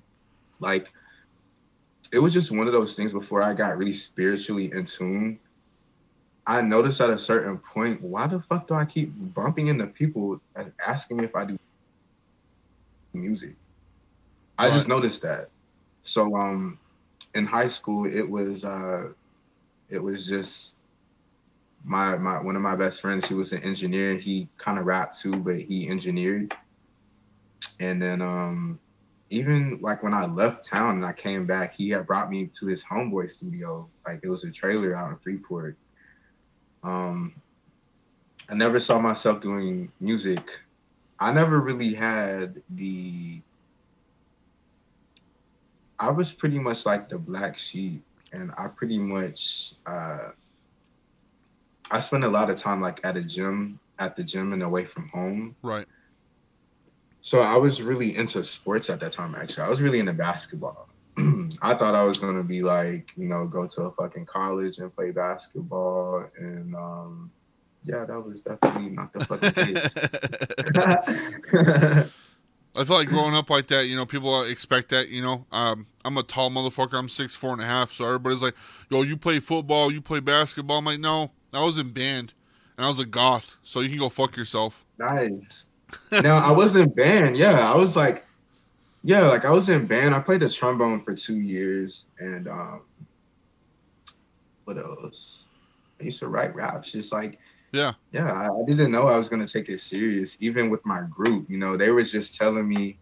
like it was just one of those things before I got really spiritually in tune. I noticed at a certain point, why the fuck do I keep bumping into people asking me if I do music? I Right. just noticed that. So in high school it was just my one of my best friends. He was an engineer. He kind of rapped too, but he engineered. And then even like when I left town and I came back, he had brought me to his homeboy studio. Like it was a trailer out in Freeport. I never saw myself doing music. I never really had I was pretty much like the black sheep, and I pretty much I spent a lot of time like at a gym at the gym and away from home. Right. So I was really into sports at that time. Actually, I was really into basketball. I thought I was gonna be like, go to a fucking college and play basketball, and yeah, that was definitely not the fucking case. I feel like growing up like that, people expect that, I'm a tall motherfucker. I'm 6'4.5", so everybody's like, yo, you play football, you play basketball. I'm like, no, I was in band, and I was a goth, so you can go fuck yourself. Nice. Now, I was in band. Yeah, I was like, I was in band. I played the trombone for 2 years, and what else? I used to write raps, just like, Yeah. I didn't know I was gonna take it serious, even with my group. They were just telling me,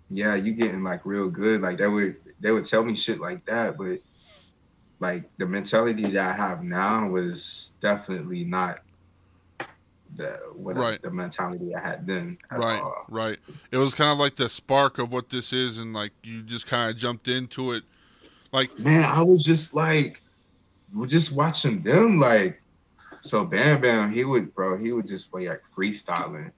yeah, you getting like real good. Like they would tell me shit like that, but like the mentality that I have now was definitely not Right. the mentality I had then at Right, all. right. It was kind of like the spark of what this is, and like you just kind of jumped into it. Like, Man, I was just like, we're just watching them. Like, so Bam Bam, he would just be like freestyling.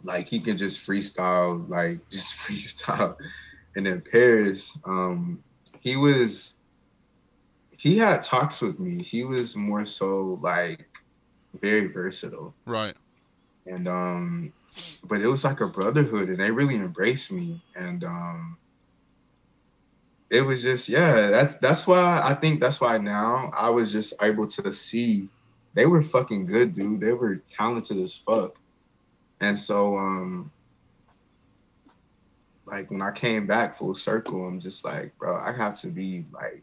Like he can just freestyle, like just freestyle. And then Paris, he had talks with me. He was more so like very versatile. right, And but it was like a brotherhood, and they really embraced me. And it was just, that's why I think that's why now I was just able to see they were fucking good, dude. They were talented as fuck. And so like when I came back full circle, I'm just like, bro, I have to be like,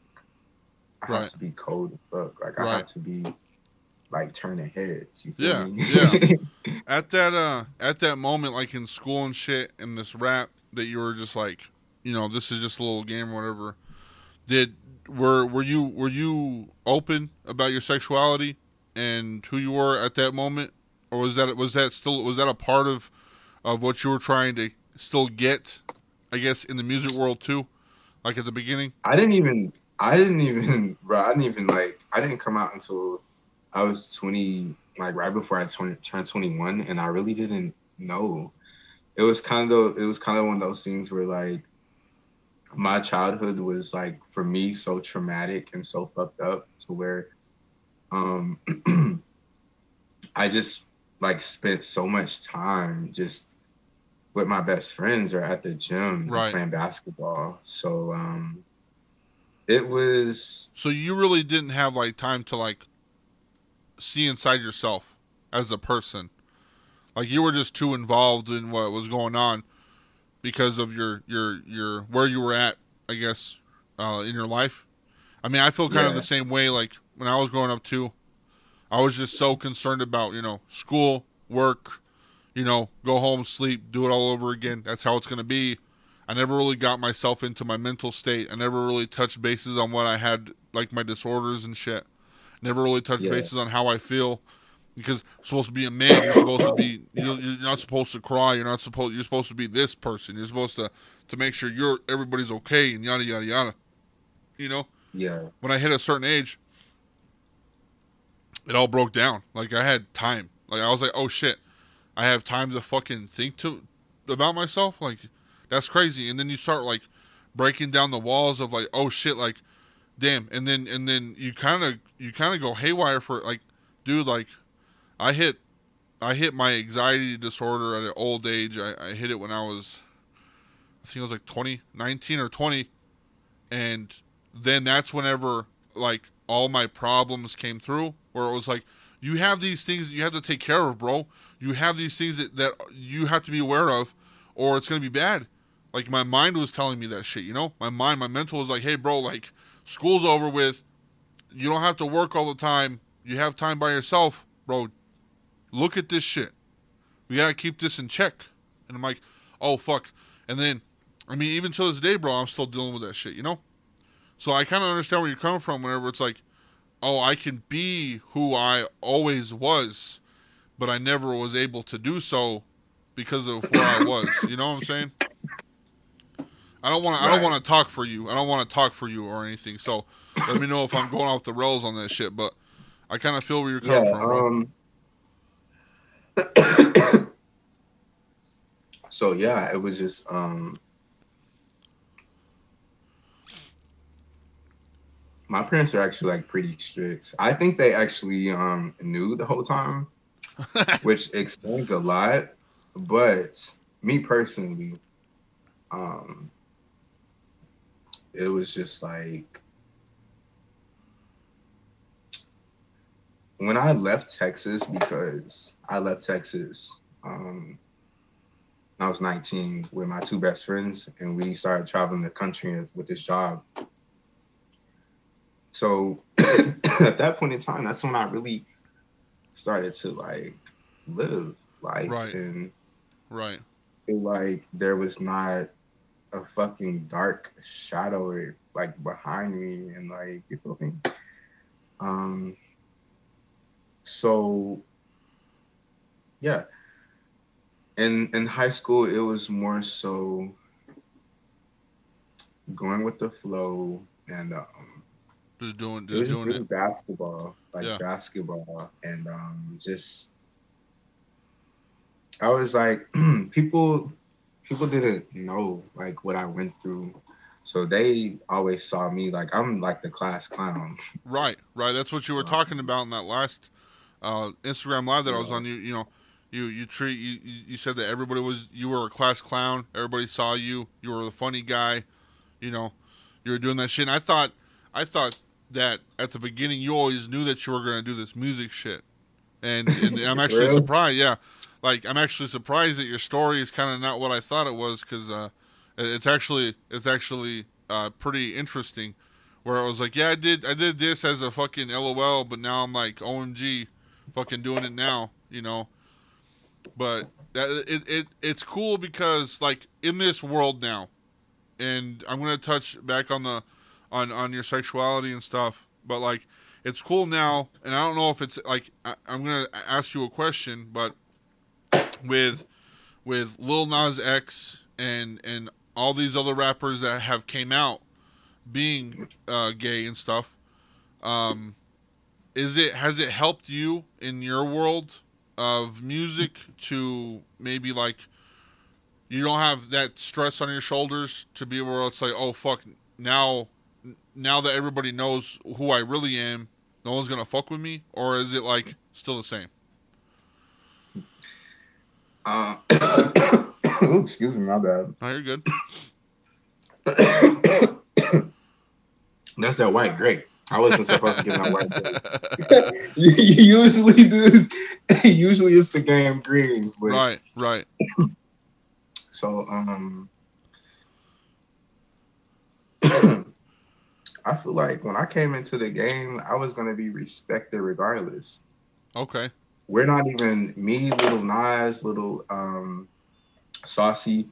I have Right. to be cold as fuck. Like I Right. have to be like turning heads. You feel yeah, me? yeah. At that moment, like in school and shit, and this rap that you were just like, this is just a little game or whatever. Were you open about your sexuality and who you were at that moment, or was that a part of what you were trying to still get, I guess, in the music world too, like at the beginning? I didn't even, bro. I didn't come out until I was 20, like right before I turned 21, and I really didn't know. It was kind of one of those things where like my childhood was like for me so traumatic and so fucked up to where um I just like spent so much time just with my best friends or at the gym and Right. playing basketball. So it was So you really didn't have like time to like see inside yourself as a person. Like you were just too involved in what was going on because of your where you were at, I guess, in your life. I mean, I feel kind of the same way. Like when I was growing up too, I was just so concerned about school, work, go home, sleep, do it all over again. That's how it's gonna be. I never really got myself into my mental state. I never really touched bases on what I had, like my disorders and shit. Never really touched bases on how I feel, because you're supposed to be a man. You're supposed to be. You're not supposed to cry. You're supposed to be this person. You're supposed to make sure everybody's okay and yada yada yada. yeah. When I hit a certain age, it all broke down. Like I had time. Like I was like, oh shit, I have time to fucking think about myself. Like that's crazy. And then you start like breaking down the walls of like, oh shit, like damn. And then you kind of go haywire for like, dude, like I hit my anxiety disorder at an old age. I hit it when I think it was like 19 or 20, and then that's whenever like all my problems came through, where it was like, you have these things that you have to take care of, bro. You have these things that you have to be aware of, or it's gonna be bad. Like my mind was telling me that shit, my mental was like, hey bro, like school's over with, you don't have to work all the time, you have time by yourself, bro. Look at this shit. We gotta keep this in check. And I'm like, oh fuck. And then, I mean, even to this day, bro, I'm still dealing with that shit, So I kind of understand where you're coming from whenever it's like, oh, I can be who I always was, but I never was able to do so because of where I was. You know what I'm saying? I don't want to talk for you. I don't want to talk for you or anything. So let me know if I'm going off the rails on that shit. But I kind of feel where you're coming from, bro. So yeah, it was just my parents are actually like pretty strict. I think they actually knew the whole time, which explains a lot. But me personally, um, it was just like when I left Texas, because I left Texas when I was 19 with my two best friends, and we started traveling the country with this job. So at that point in time, that's when I really started to like live life Right. and Right. feel like there was not a fucking dark shadow like behind me, and like, you feel me? Um so yeah. In high school it was more so going with the flow, and it Just was just doing it. really basketball, like Yeah. basketball, and just I was like people didn't know like what I went through. So they always saw me like I'm like the class clown. Right. Right. That's what you were talking about in that last Instagram live that I was Yeah. on. You said that everybody was you were a class clown. Everybody saw you. You were the funny guy. You know, you were doing that shit. And I thought that at the beginning you always knew that you were gonna do this music shit. And I'm For actually real? surprised. Yeah, like I'm actually surprised that your story is kind of not what I thought it was, because it's actually pretty interesting. Where I was like, yeah, I did this as a fucking LOL, but now I'm like OMG, fucking doing it now, you know. But it's cool because like in this world now, and I'm gonna touch back on the on your sexuality and stuff, but like it's cool now, and I don't know if it's like I'm gonna ask you a question, but with Lil Nas X and all these other rappers that have came out being gay and stuff, um, has it helped you in your world of music to maybe like you don't have that stress on your shoulders to be where it's like, oh fuck, now now that everybody knows who I really am, no one's gonna fuck with me, or is it like still the same? Uh, excuse me, my bad. No, you're good. That's that white grape. I wasn't supposed to get that white grape. Usually, dude. Usually it's the game greens, but Right, right, so I feel like when I came into the game, I was gonna be respected regardless. okay, We're not even me, little Nas, little Saucy.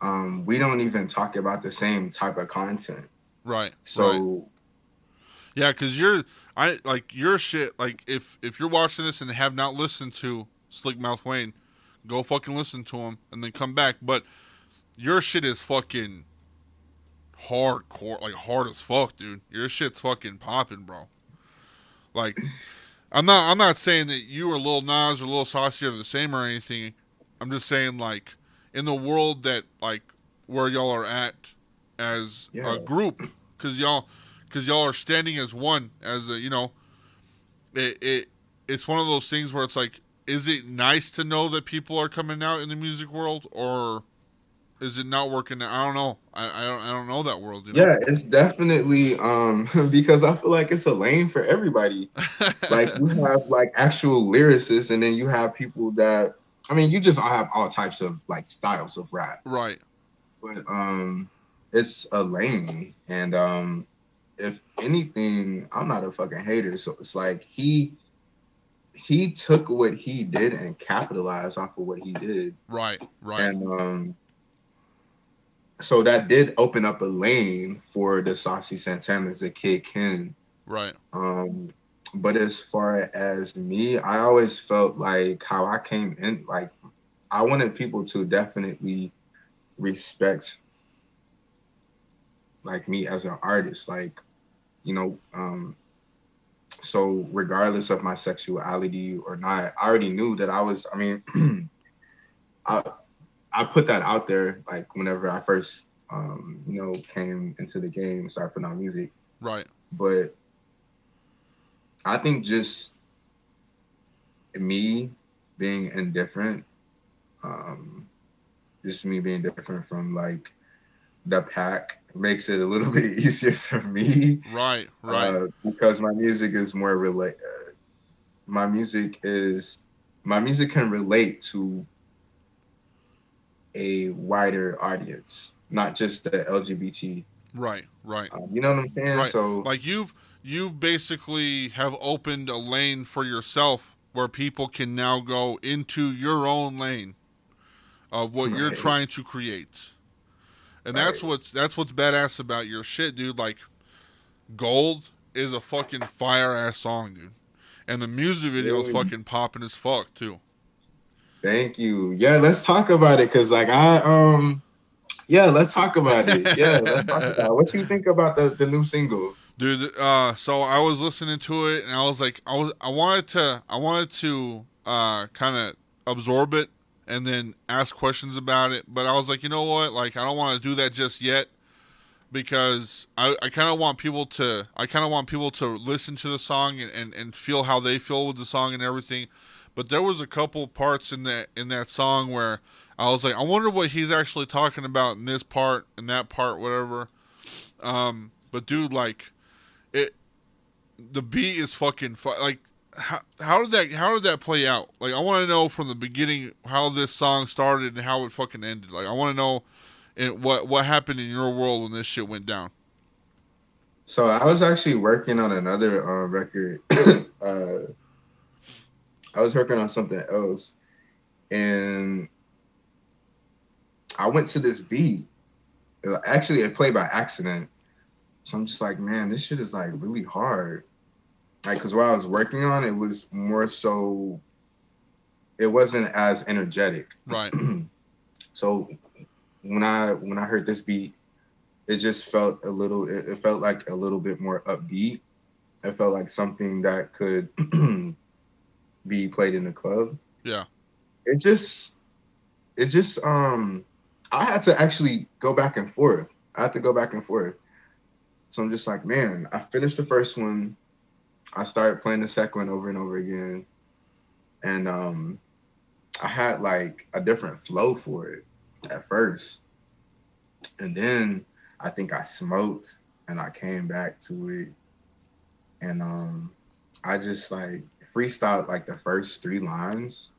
We don't even talk about the same type of content. right, right. So Yeah, because I like your shit. Like if you're watching this and have not listened to Slick Mouth Wayne, go fucking listen to him and then come back. But your shit is fucking hardcore, like hard as fuck, dude. Your shit's fucking popping, bro. Like I'm not saying that you or Lil Nas or Lil Saucy are the same or anything. I'm just saying like in the world that like where y'all are at as yeah, a group, because y'all are standing as one, as a, it's one of those things where it's like, is it nice to know that people are coming out in the music world, or is it not working? I don't know. I don't know that world, you know. yeah, it's definitely because I feel like it's a lane for everybody. Like you have like actual lyricists, and then you have people that I mean, you just all have all types of like styles of rap. Right. But it's a lane, and if anything, I'm not a fucking hater, so it's like he took what he did and capitalized off of what he did, Right. Right. and so that did open up a lane for the Saucy Santanas, the Kid Ken. Right. um but as far as me, I always felt like how I came in, like I wanted people to definitely respect like me as an artist, like, you know, So regardless of my sexuality or not, I already knew that I was. I mean, I I put that out there like whenever I first came into the game, started putting out music. Right. But I think just me being indifferent, um, just me being different from like the pack makes it a little bit easier for me Right. Right. because my music is more relate. My music is my music can relate to a wider audience, not just the LGBT. Right. Right. You know what I'm saying? Right. So Like you've basically have opened a lane for yourself where people can now go into your own lane of what you're right, trying to create. And right, that's what's badass about your shit, dude. Like Gold is a fucking fire ass song, dude. And the music video is really. fucking popping as fuck too. Thank you. Yeah, let's talk about it because like yeah, let's talk about it. Yeah, let's talk about it. What you think about the new single? Dude, so I was listening to it and I was like I wanted to kind of absorb it and then ask questions about it, but I was like, you know what? Like I don't want to do that just yet because I kind of want people to listen to the song and feel how they feel with the song and everything. But there was a couple parts in that song where I was like, I wonder what he's actually talking about in this part and that part, whatever. But dude, like it, the beat is fucking like how did that play out? Like I want to know from the beginning how this song started and how it fucking ended. Like I want to know what happened in your world when this shit went down. So I was actually working on another record. uh, I was working on something else, and I went to this beat. Actually, it played by accident. So I'm just like, man, this shit is like really hard. Like, cause while I was working on it, was more so. It wasn't as energetic. Right. So when I heard this beat, it just felt a little. It felt like a little bit more upbeat. It felt like something that could be played in the club. Yeah. It just I had to actually go back and forth. I had to go back and forth. So I'm just like, man, I finished the first one. I started playing the second one over and over again. And I had like a different flow for it at first. And then I think I smoked and I came back to it. And I just like freestyled like the first three lines.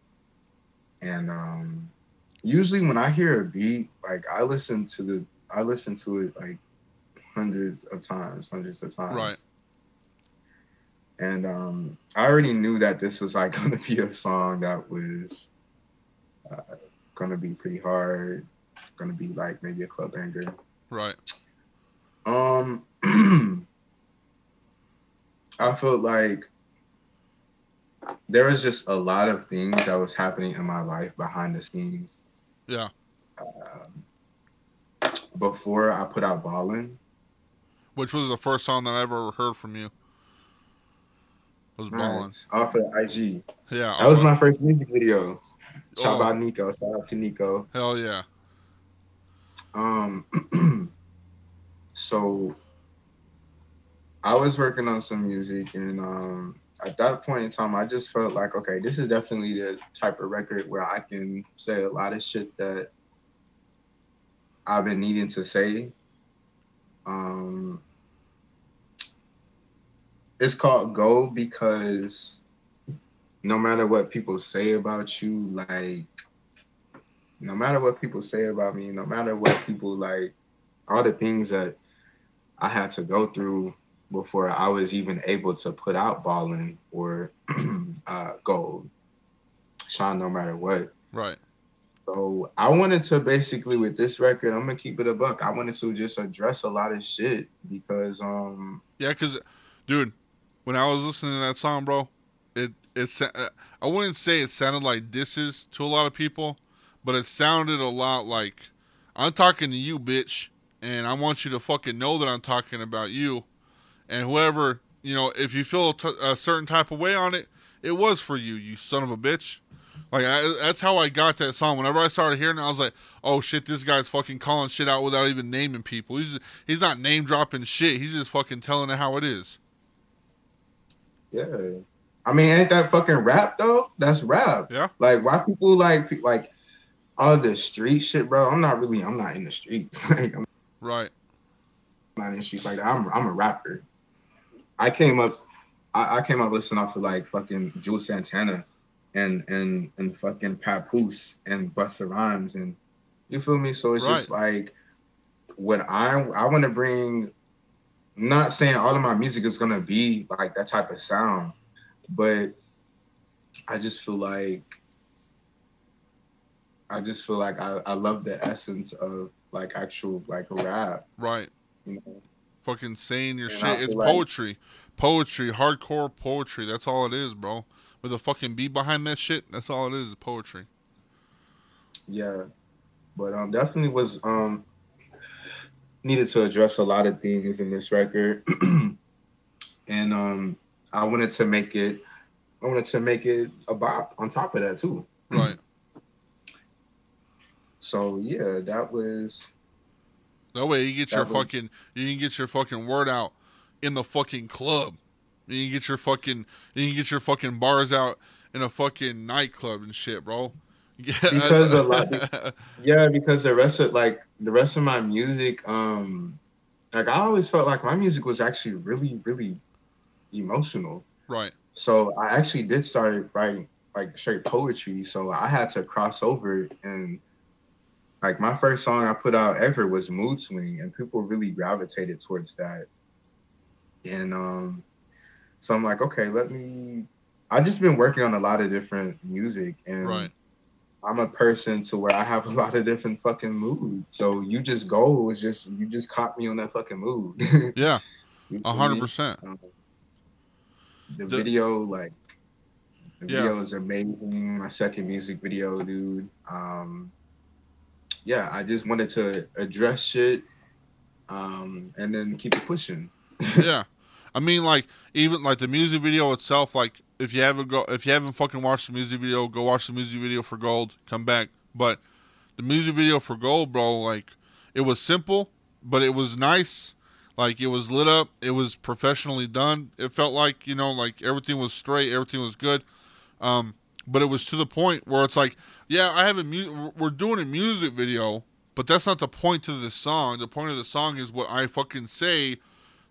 And usually when I hear a beat, like I listen to it like hundreds of Right. times. And I already knew that this was like going to be a song that was going to be pretty hard, going to be like maybe a club banger. Right. Um, I felt like there was just a lot of things that was happening in my life behind the scenes Yeah. before I put out Ballin'. Which was the first song that I ever heard from you. Was Ballin'. Nice. Off of IG. Yeah. That was my first music video. Shout Oh, out Nico. Shout out to Nico. hell yeah. Um, so I was working on some music, and at that point in time, I just felt like, okay, this is definitely the type of record where I can say a lot of shit that I've been needing to say. Um, it's called Go because no matter what people say about you, like, no matter what people say about me, no matter what people like, all the things that I had to go through before I was even able to put out Ballin' or Gold, shine no matter what. Right. So I wanted to basically with this record, I'm gonna keep it a buck. I wanted to just address a lot of shit because Yeah, cause, dude, when I was listening to that song, bro, I wouldn't say it sounded like disses to a lot of people, but it sounded a lot like I'm talking to you, bitch, and I want you to fucking know that I'm talking about you, and whoever if you feel a certain type of way on it, it was for you, you son of a bitch. Like that's how I got that song. Whenever I started hearing it, I was like, "Oh shit, this guy's fucking calling shit out without even naming people. He's not name dropping shit. He's just fucking telling it how it is." Yeah. I mean, ain't that fucking rap though? That's rap. Yeah. Like, why people like all the street shit, bro? I'm not in the streets. Like, I'm Right. not in the streets like that. I'm a rapper. I came up listening off of like fucking Jules Santana and fucking Papoose and Busta Rhymes, and you feel me? So it's just like what I want to bring. Not saying all of my music is gonna be like that type of sound, but I just feel like I love the essence of like actual like rap. Right. You know? Fucking saying your And shit. It's like, poetry. Poetry, hardcore poetry. That's all it is, bro. With a fucking beat behind that shit, that's all it is poetry. yeah, but definitely was needed to address a lot of things in this record, and I wanted to make it a bop on top of that too. Right. So yeah, that way you can get your fucking word out in the fucking club. You can get your fucking bars out in a fucking nightclub and shit, bro. because because the rest of my music, like I always felt like my music was actually really, really emotional. Right. So I actually did start writing like straight poetry. So I had to cross over, and like my first song I put out ever was Mood Swing, and people really gravitated towards that. And so I'm like, okay, I've just been working on a lot of different music, and right. I'm a person to where I have a lot of different fucking moods. So you just caught me on that fucking mood. Yeah, 100%. The video is amazing. My second music video, dude. Yeah, I just wanted to address shit, and then keep it pushing. Yeah, I mean, like even like the music video itself. Like if you haven't fucking watched the music video, go watch the music video for Gold. Come back, but the music video for Gold, bro, like it was simple, but it was nice. Like it was lit up. It was professionally done. It felt like like everything was straight. Everything was good. But it was to the point where it's like, yeah, we're doing a music video, but that's not the point of the song. The point of the song is what I fucking say,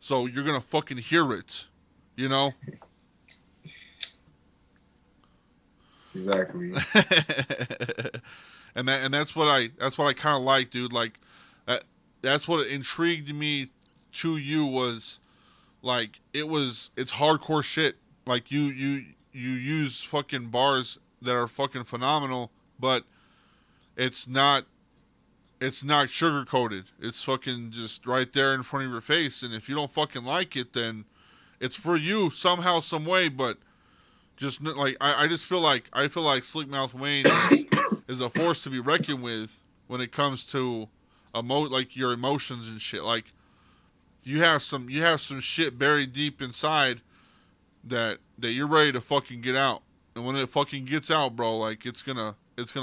so you're gonna fucking hear it, Exactly. and that's what I kind of like, dude. Like that's what intrigued me to you was like it's hardcore shit. Like you use fucking bars that are fucking phenomenal, but it's not sugar coated. It's fucking just right there in front of your face, and if you don't fucking like it, then it's for you somehow, some way. But just like I feel like SLIKKMOUTHWAYNE is a force to be reckoned with when it comes to like your emotions and shit. Like you have some shit buried deep inside that you're ready to fucking get out, and when it fucking gets out, bro, like it's gonna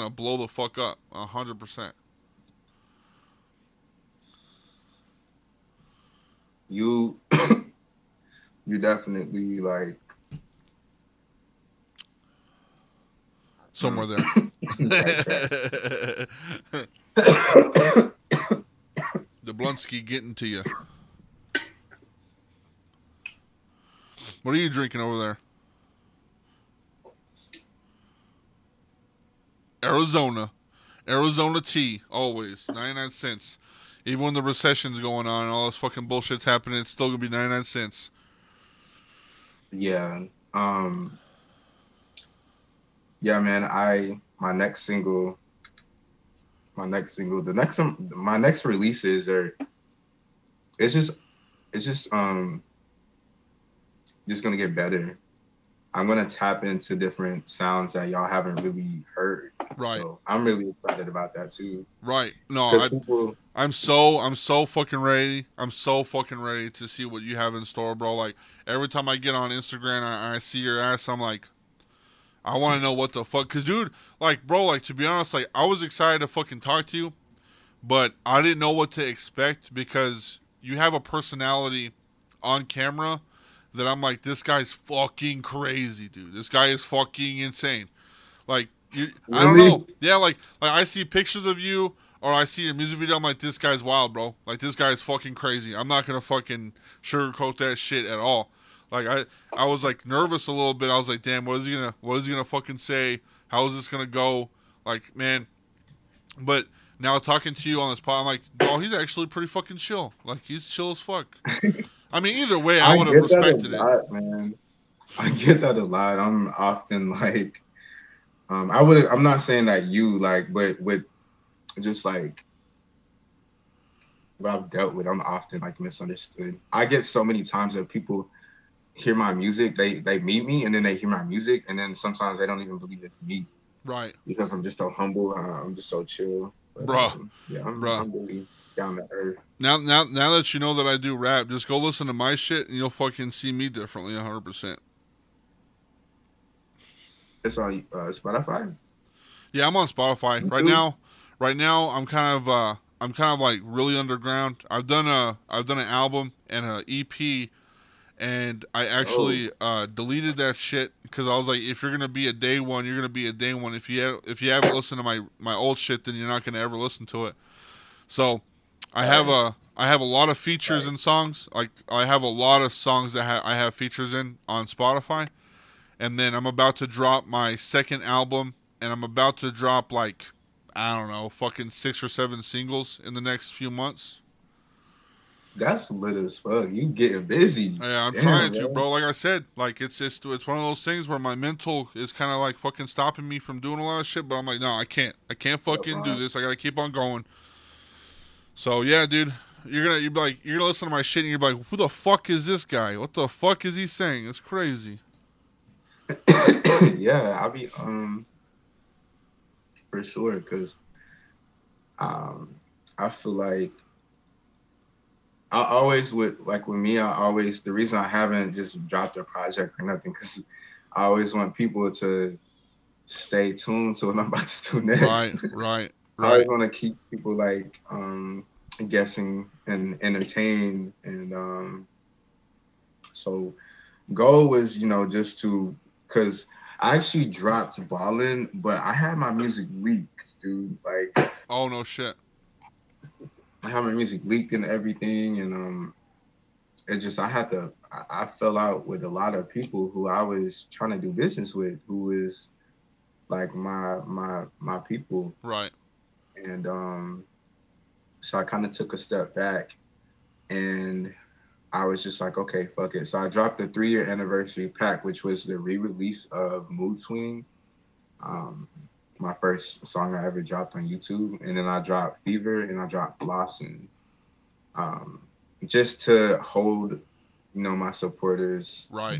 blow the fuck up 100%. You definitely like somewhere there. The Blunsky getting to you. What are you drinking over there? Arizona tea, always 99 cents. Even when the recession's going on and all this fucking bullshit's happening, it's still gonna be 99 cents. Yeah. Yeah, man. My next releases are. It's just gonna get better. I'm gonna tap into different sounds that y'all haven't really heard. Right. So I'm really excited about that too. Right. No, Because people, I'm so fucking ready. I'm so fucking ready to see what you have in store, bro. Like every time I get on Instagram, I see your ass. I'm like, I want to know what the fuck. Cause dude, like, bro, like to be honest, like I was excited to fucking talk to you, but I didn't know what to expect because you have a personality on camera that I'm like, this guy's fucking crazy, dude. This guy is fucking insane. Like I don't really, know. Yeah, like I see pictures of you or I see your music video. I'm like, this guy's wild, bro. Like this guy's fucking crazy. I'm not gonna fucking sugarcoat that shit at all. Like I was like nervous a little bit. I was like, damn, what is he gonna fucking say? How is this gonna go? Like man, but now talking to you on this pod, I'm like, no, he's actually pretty fucking chill. Like he's chill as fuck. I mean, either way, I I would have get that respected a it. lot, man. I get that a lot. I'm often like, I'm not saying that you like, but with just like what I've dealt with, I'm often like misunderstood. I get so many times that people hear my music, they meet me, and then they hear my music, and then sometimes they don't even believe it's me Right, because I'm just so humble. I'm just so chill. But bruh, yeah, bruh. I'm really down to earth. Now that you know that I do rap, just go listen to my shit and you'll fucking see me differently 100%. It's on Spotify, Yeah, I'm on Spotify right YouTube. now. Right now, I'm kind of like really underground. I've done an album and an EP, and I Oh, actually deleted that shit because I was like, if you're gonna be a day one, you're gonna be a day one. If you haven't listened to my old shit, then you're not gonna ever listen to it. So right, I have a lot of features right. in songs. Like I have a lot of songs that I have features in on Spotify, and then I'm about to drop my second album, and I'm about to drop like I don't know, fucking 6 or 7 singles in the next few months. That's lit as fuck. You getting busy? Yeah, I'm trying Damn, to, man. bro. Like I said, like it's one of those things where my mental is kind of like fucking stopping me from doing a lot of shit. But I'm like, no, I can't Yep, fucking do this. I gotta keep on going. So yeah, dude, you're gonna listen to my shit and you're like, who the fuck is this guy? What the fuck is he saying? It's crazy. yeah, I'll be for sure because um I feel like I always would like with me. I always the reason I haven't just dropped a project or nothing because I always want people to stay tuned to what I'm about to do Right, next. right, I always right, want to keep people like guessing and entertained and so goal was just to because I actually dropped ballin, but I had my music leaked, dude. Like oh no shit. I had my music leaked and everything, and it just I had to I fell out with a lot of people who I was trying to do business with, who was like my people, Right, and so I kind of took a step back, and I was just like, okay, fuck it. So I dropped the 3 year anniversary pack, which was the re-release of Mood Swing, um, my first song I ever dropped on YouTube, and then I dropped Fever and I dropped Blossom, um, just to hold, my supporters, right,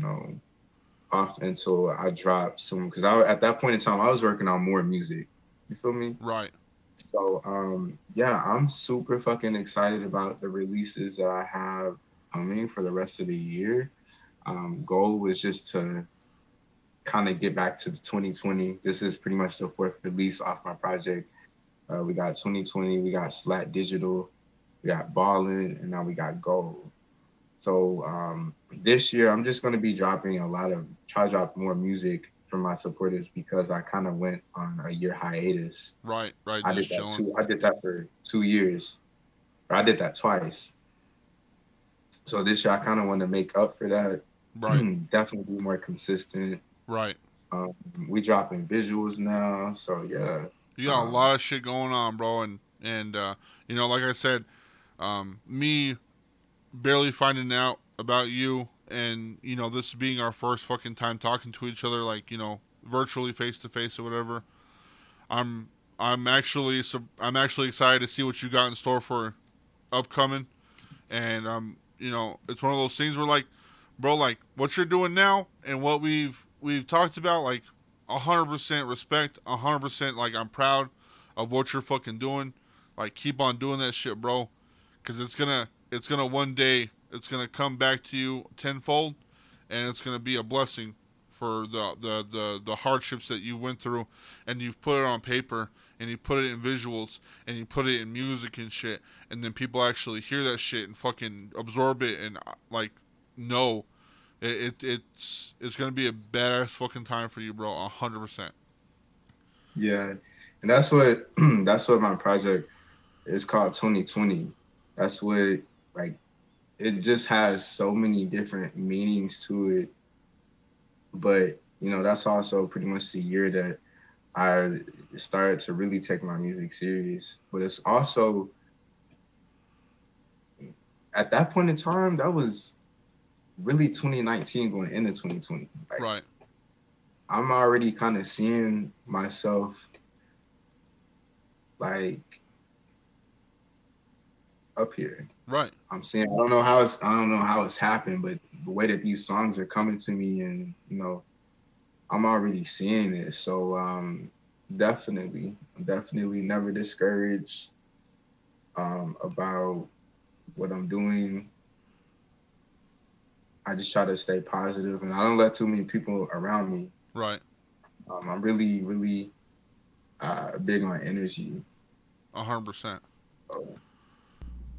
off until I dropped some, because I at that point in time I was working on more music. You feel me? right. So yeah, I'm super fucking excited about the releases that I have coming for the rest of the year. Goal was just to kind of get back to the 2020. This is pretty much the fourth release off my project. We got 2020, we got Slat Digital, we got Ballin, and now we got Gold. So this year, I'm just going to be dropping try to drop more music from my supporters because I kind of went on a year hiatus. Right, right, I just did that chilling. too. I did that for 2 years. Or I did that twice. So this year, I kind of want to make up for that. Right, Definitely be more consistent. right. Um, we dropping visuals now, so yeah. You got a Um, lot of shit going on, bro, and like I said, me barely finding out about you, and this being our first fucking time talking to each other, like virtually face to face or whatever. I'm I'm actually excited to see what you got in store for upcoming, and it's one of those things where like, bro, like what you're doing now and what we've we've talked about, like 100% respect, 100% like I'm proud of what you're fucking doing. Like keep on doing that shit, bro, because it's gonna one day it's gonna come back to you tenfold, and it's gonna be a blessing for the hardships that you went through, and you've put it on paper, and you put it in visuals, and you put it in music and shit, and then people actually hear that shit and fucking absorb it and like know it's gonna be a badass fucking time for you, bro. 100%. Yeah, and that's what that's what my project is called, 2020. That's what, like, it just has so many different meanings to it. But that's also pretty much the year that I started to really take my music serious. But it's also at that point in time, that was really 2019 going into 2020. Like, Right. I'm already kind of seeing myself like up here. Right. I'm saying I don't know how it's happened, but the way that these songs are coming to me, and I'm already seeing it. So definitely never discouraged about what I'm doing. I just try to stay positive, and I don't let too many people around me. Right. I'm really big on energy. 100%. So,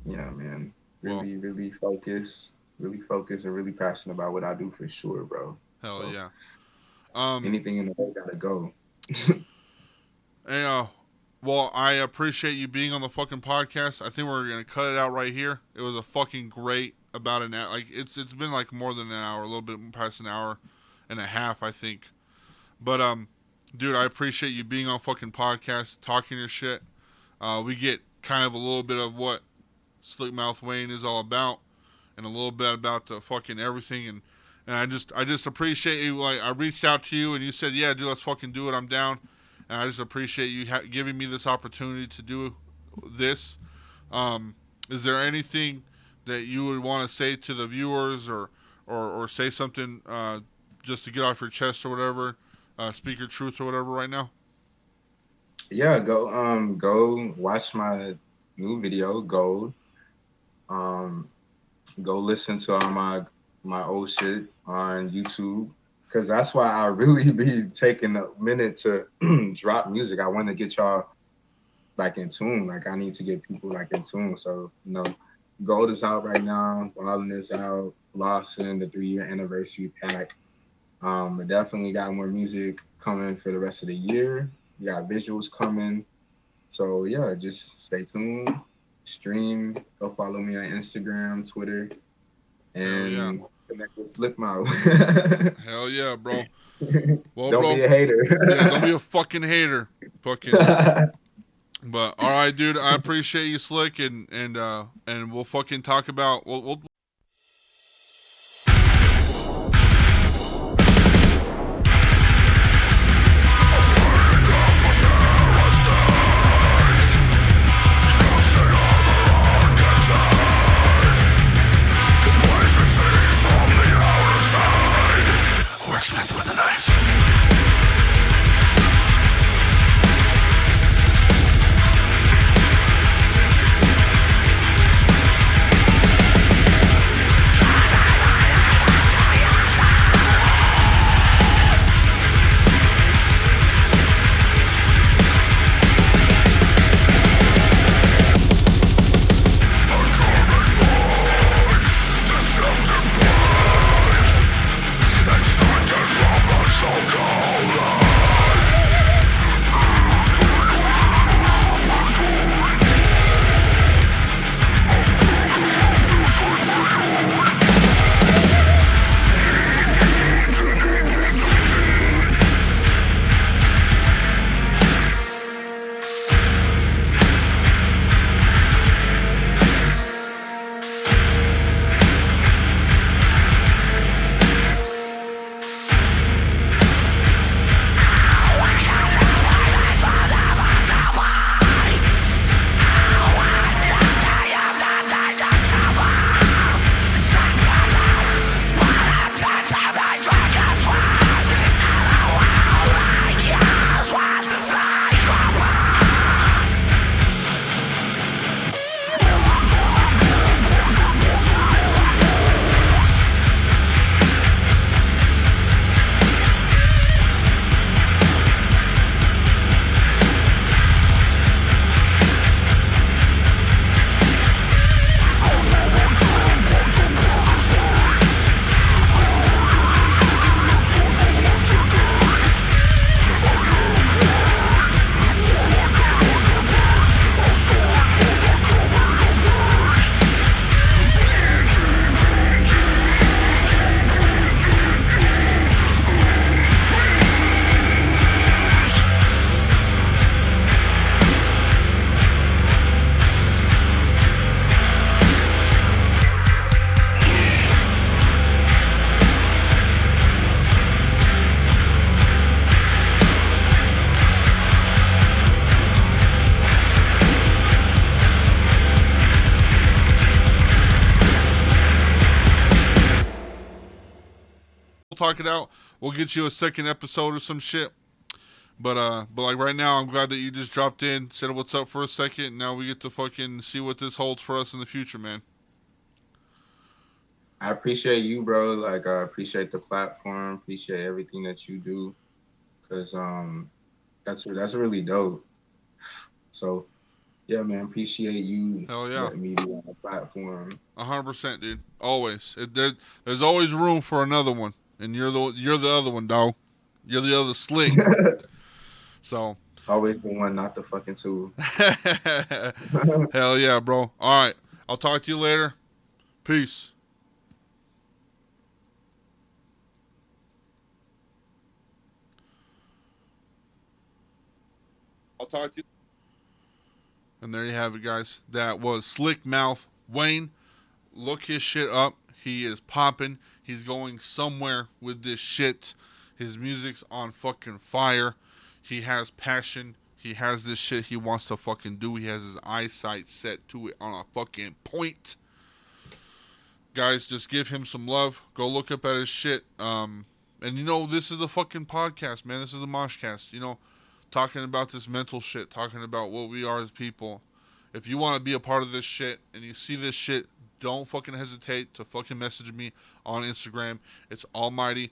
yeah, man. Well, Really focused, and really passionate about what I do for sure, bro. hell So, yeah. Anything in the way gotta go. Hey, well, I appreciate you being on the fucking podcast. I think we're gonna cut it out right here. It was a fucking great about an hour. Like it's been like more than an hour, a little bit past an hour and a half, I think. But dude, I appreciate you being on fucking podcast, talking your shit. We get kind of a little bit of what SLIKKMOUTHWAYNE is all about, and a little bit about the fucking everything, and I just appreciate you. Like, I reached out to you and you said, yeah, dude, let's fucking do it, I'm down. And I just appreciate you giving me this opportunity to do this. Is there anything that you would want to say to the viewers, or say something just to get off your chest or whatever, speak your truth or whatever right now? Yeah, go watch my new video, Gold. Go listen to all my old shit on YouTube, because that's why I really be taking a minute to drop music. I want to get y'all like in tune. Like, I need to get people like in tune. So Gold is out right now. Ballin' is out. Lawson, the 3-year anniversary pack. I definitely got more music coming for the rest of the year. We got visuals coming. So yeah, just stay tuned. Stream. Go follow me on Instagram, Twitter, and connect with SLIKKMOUTH. Hell yeah, bro. Well, Don't bro, be a hater. yeah, don't be a fucking hater. Fucking. But all right, dude. I appreciate you, Slick, and we'll fucking talk about. We'll talk it out. We'll get you a second episode or some shit. But like right now, I'm glad that you just dropped in, said what's up for a second. Now we get to fucking see what this holds for us in the future, man. I appreciate you, bro. Like, I appreciate the platform. Appreciate everything that you do, cause that's really dope. So yeah, man, appreciate you Hell yeah. letting me be on the platform. 100%, dude. Always. There's always room for another one, and you're the other one, dog. You're the other slick. So. Always the one, not the fucking two. Hell yeah, bro. All right. I'll talk to you later. Peace. I'll talk to you. And there you have it, guys. That was Slick Mouth Wayne. Look his shit up. He is popping. He's going somewhere with this shit. His music's on fucking fire. He has passion. He has this shit he wants to fucking do. He has his eyesight set to it on a fucking point. Guys, just give him some love. Go look up at his shit. And you know, this is the fucking podcast, man. This is the MOSHCAST. You know, talking about this mental shit. Talking about what we are as people. If you want to be a part of this shit and you see this shit, don't fucking hesitate to fucking message me on Instagram. It's almighty_s.i.g.h.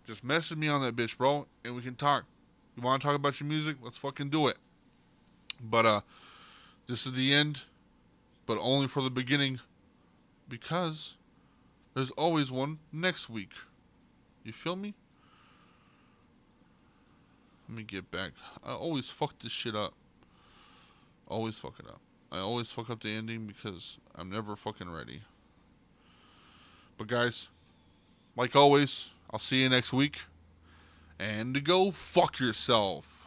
Just message me on that bitch, bro, and we can talk. You want to talk about your music? Let's fucking do it. But this is the end, but only for the beginning, because there's always one next week. You feel me? Let me get back. I always fuck this shit up. Always fuck it up. I always fuck up the ending because I'm never fucking ready. But guys, like always, I'll see you next week. And go fuck yourself.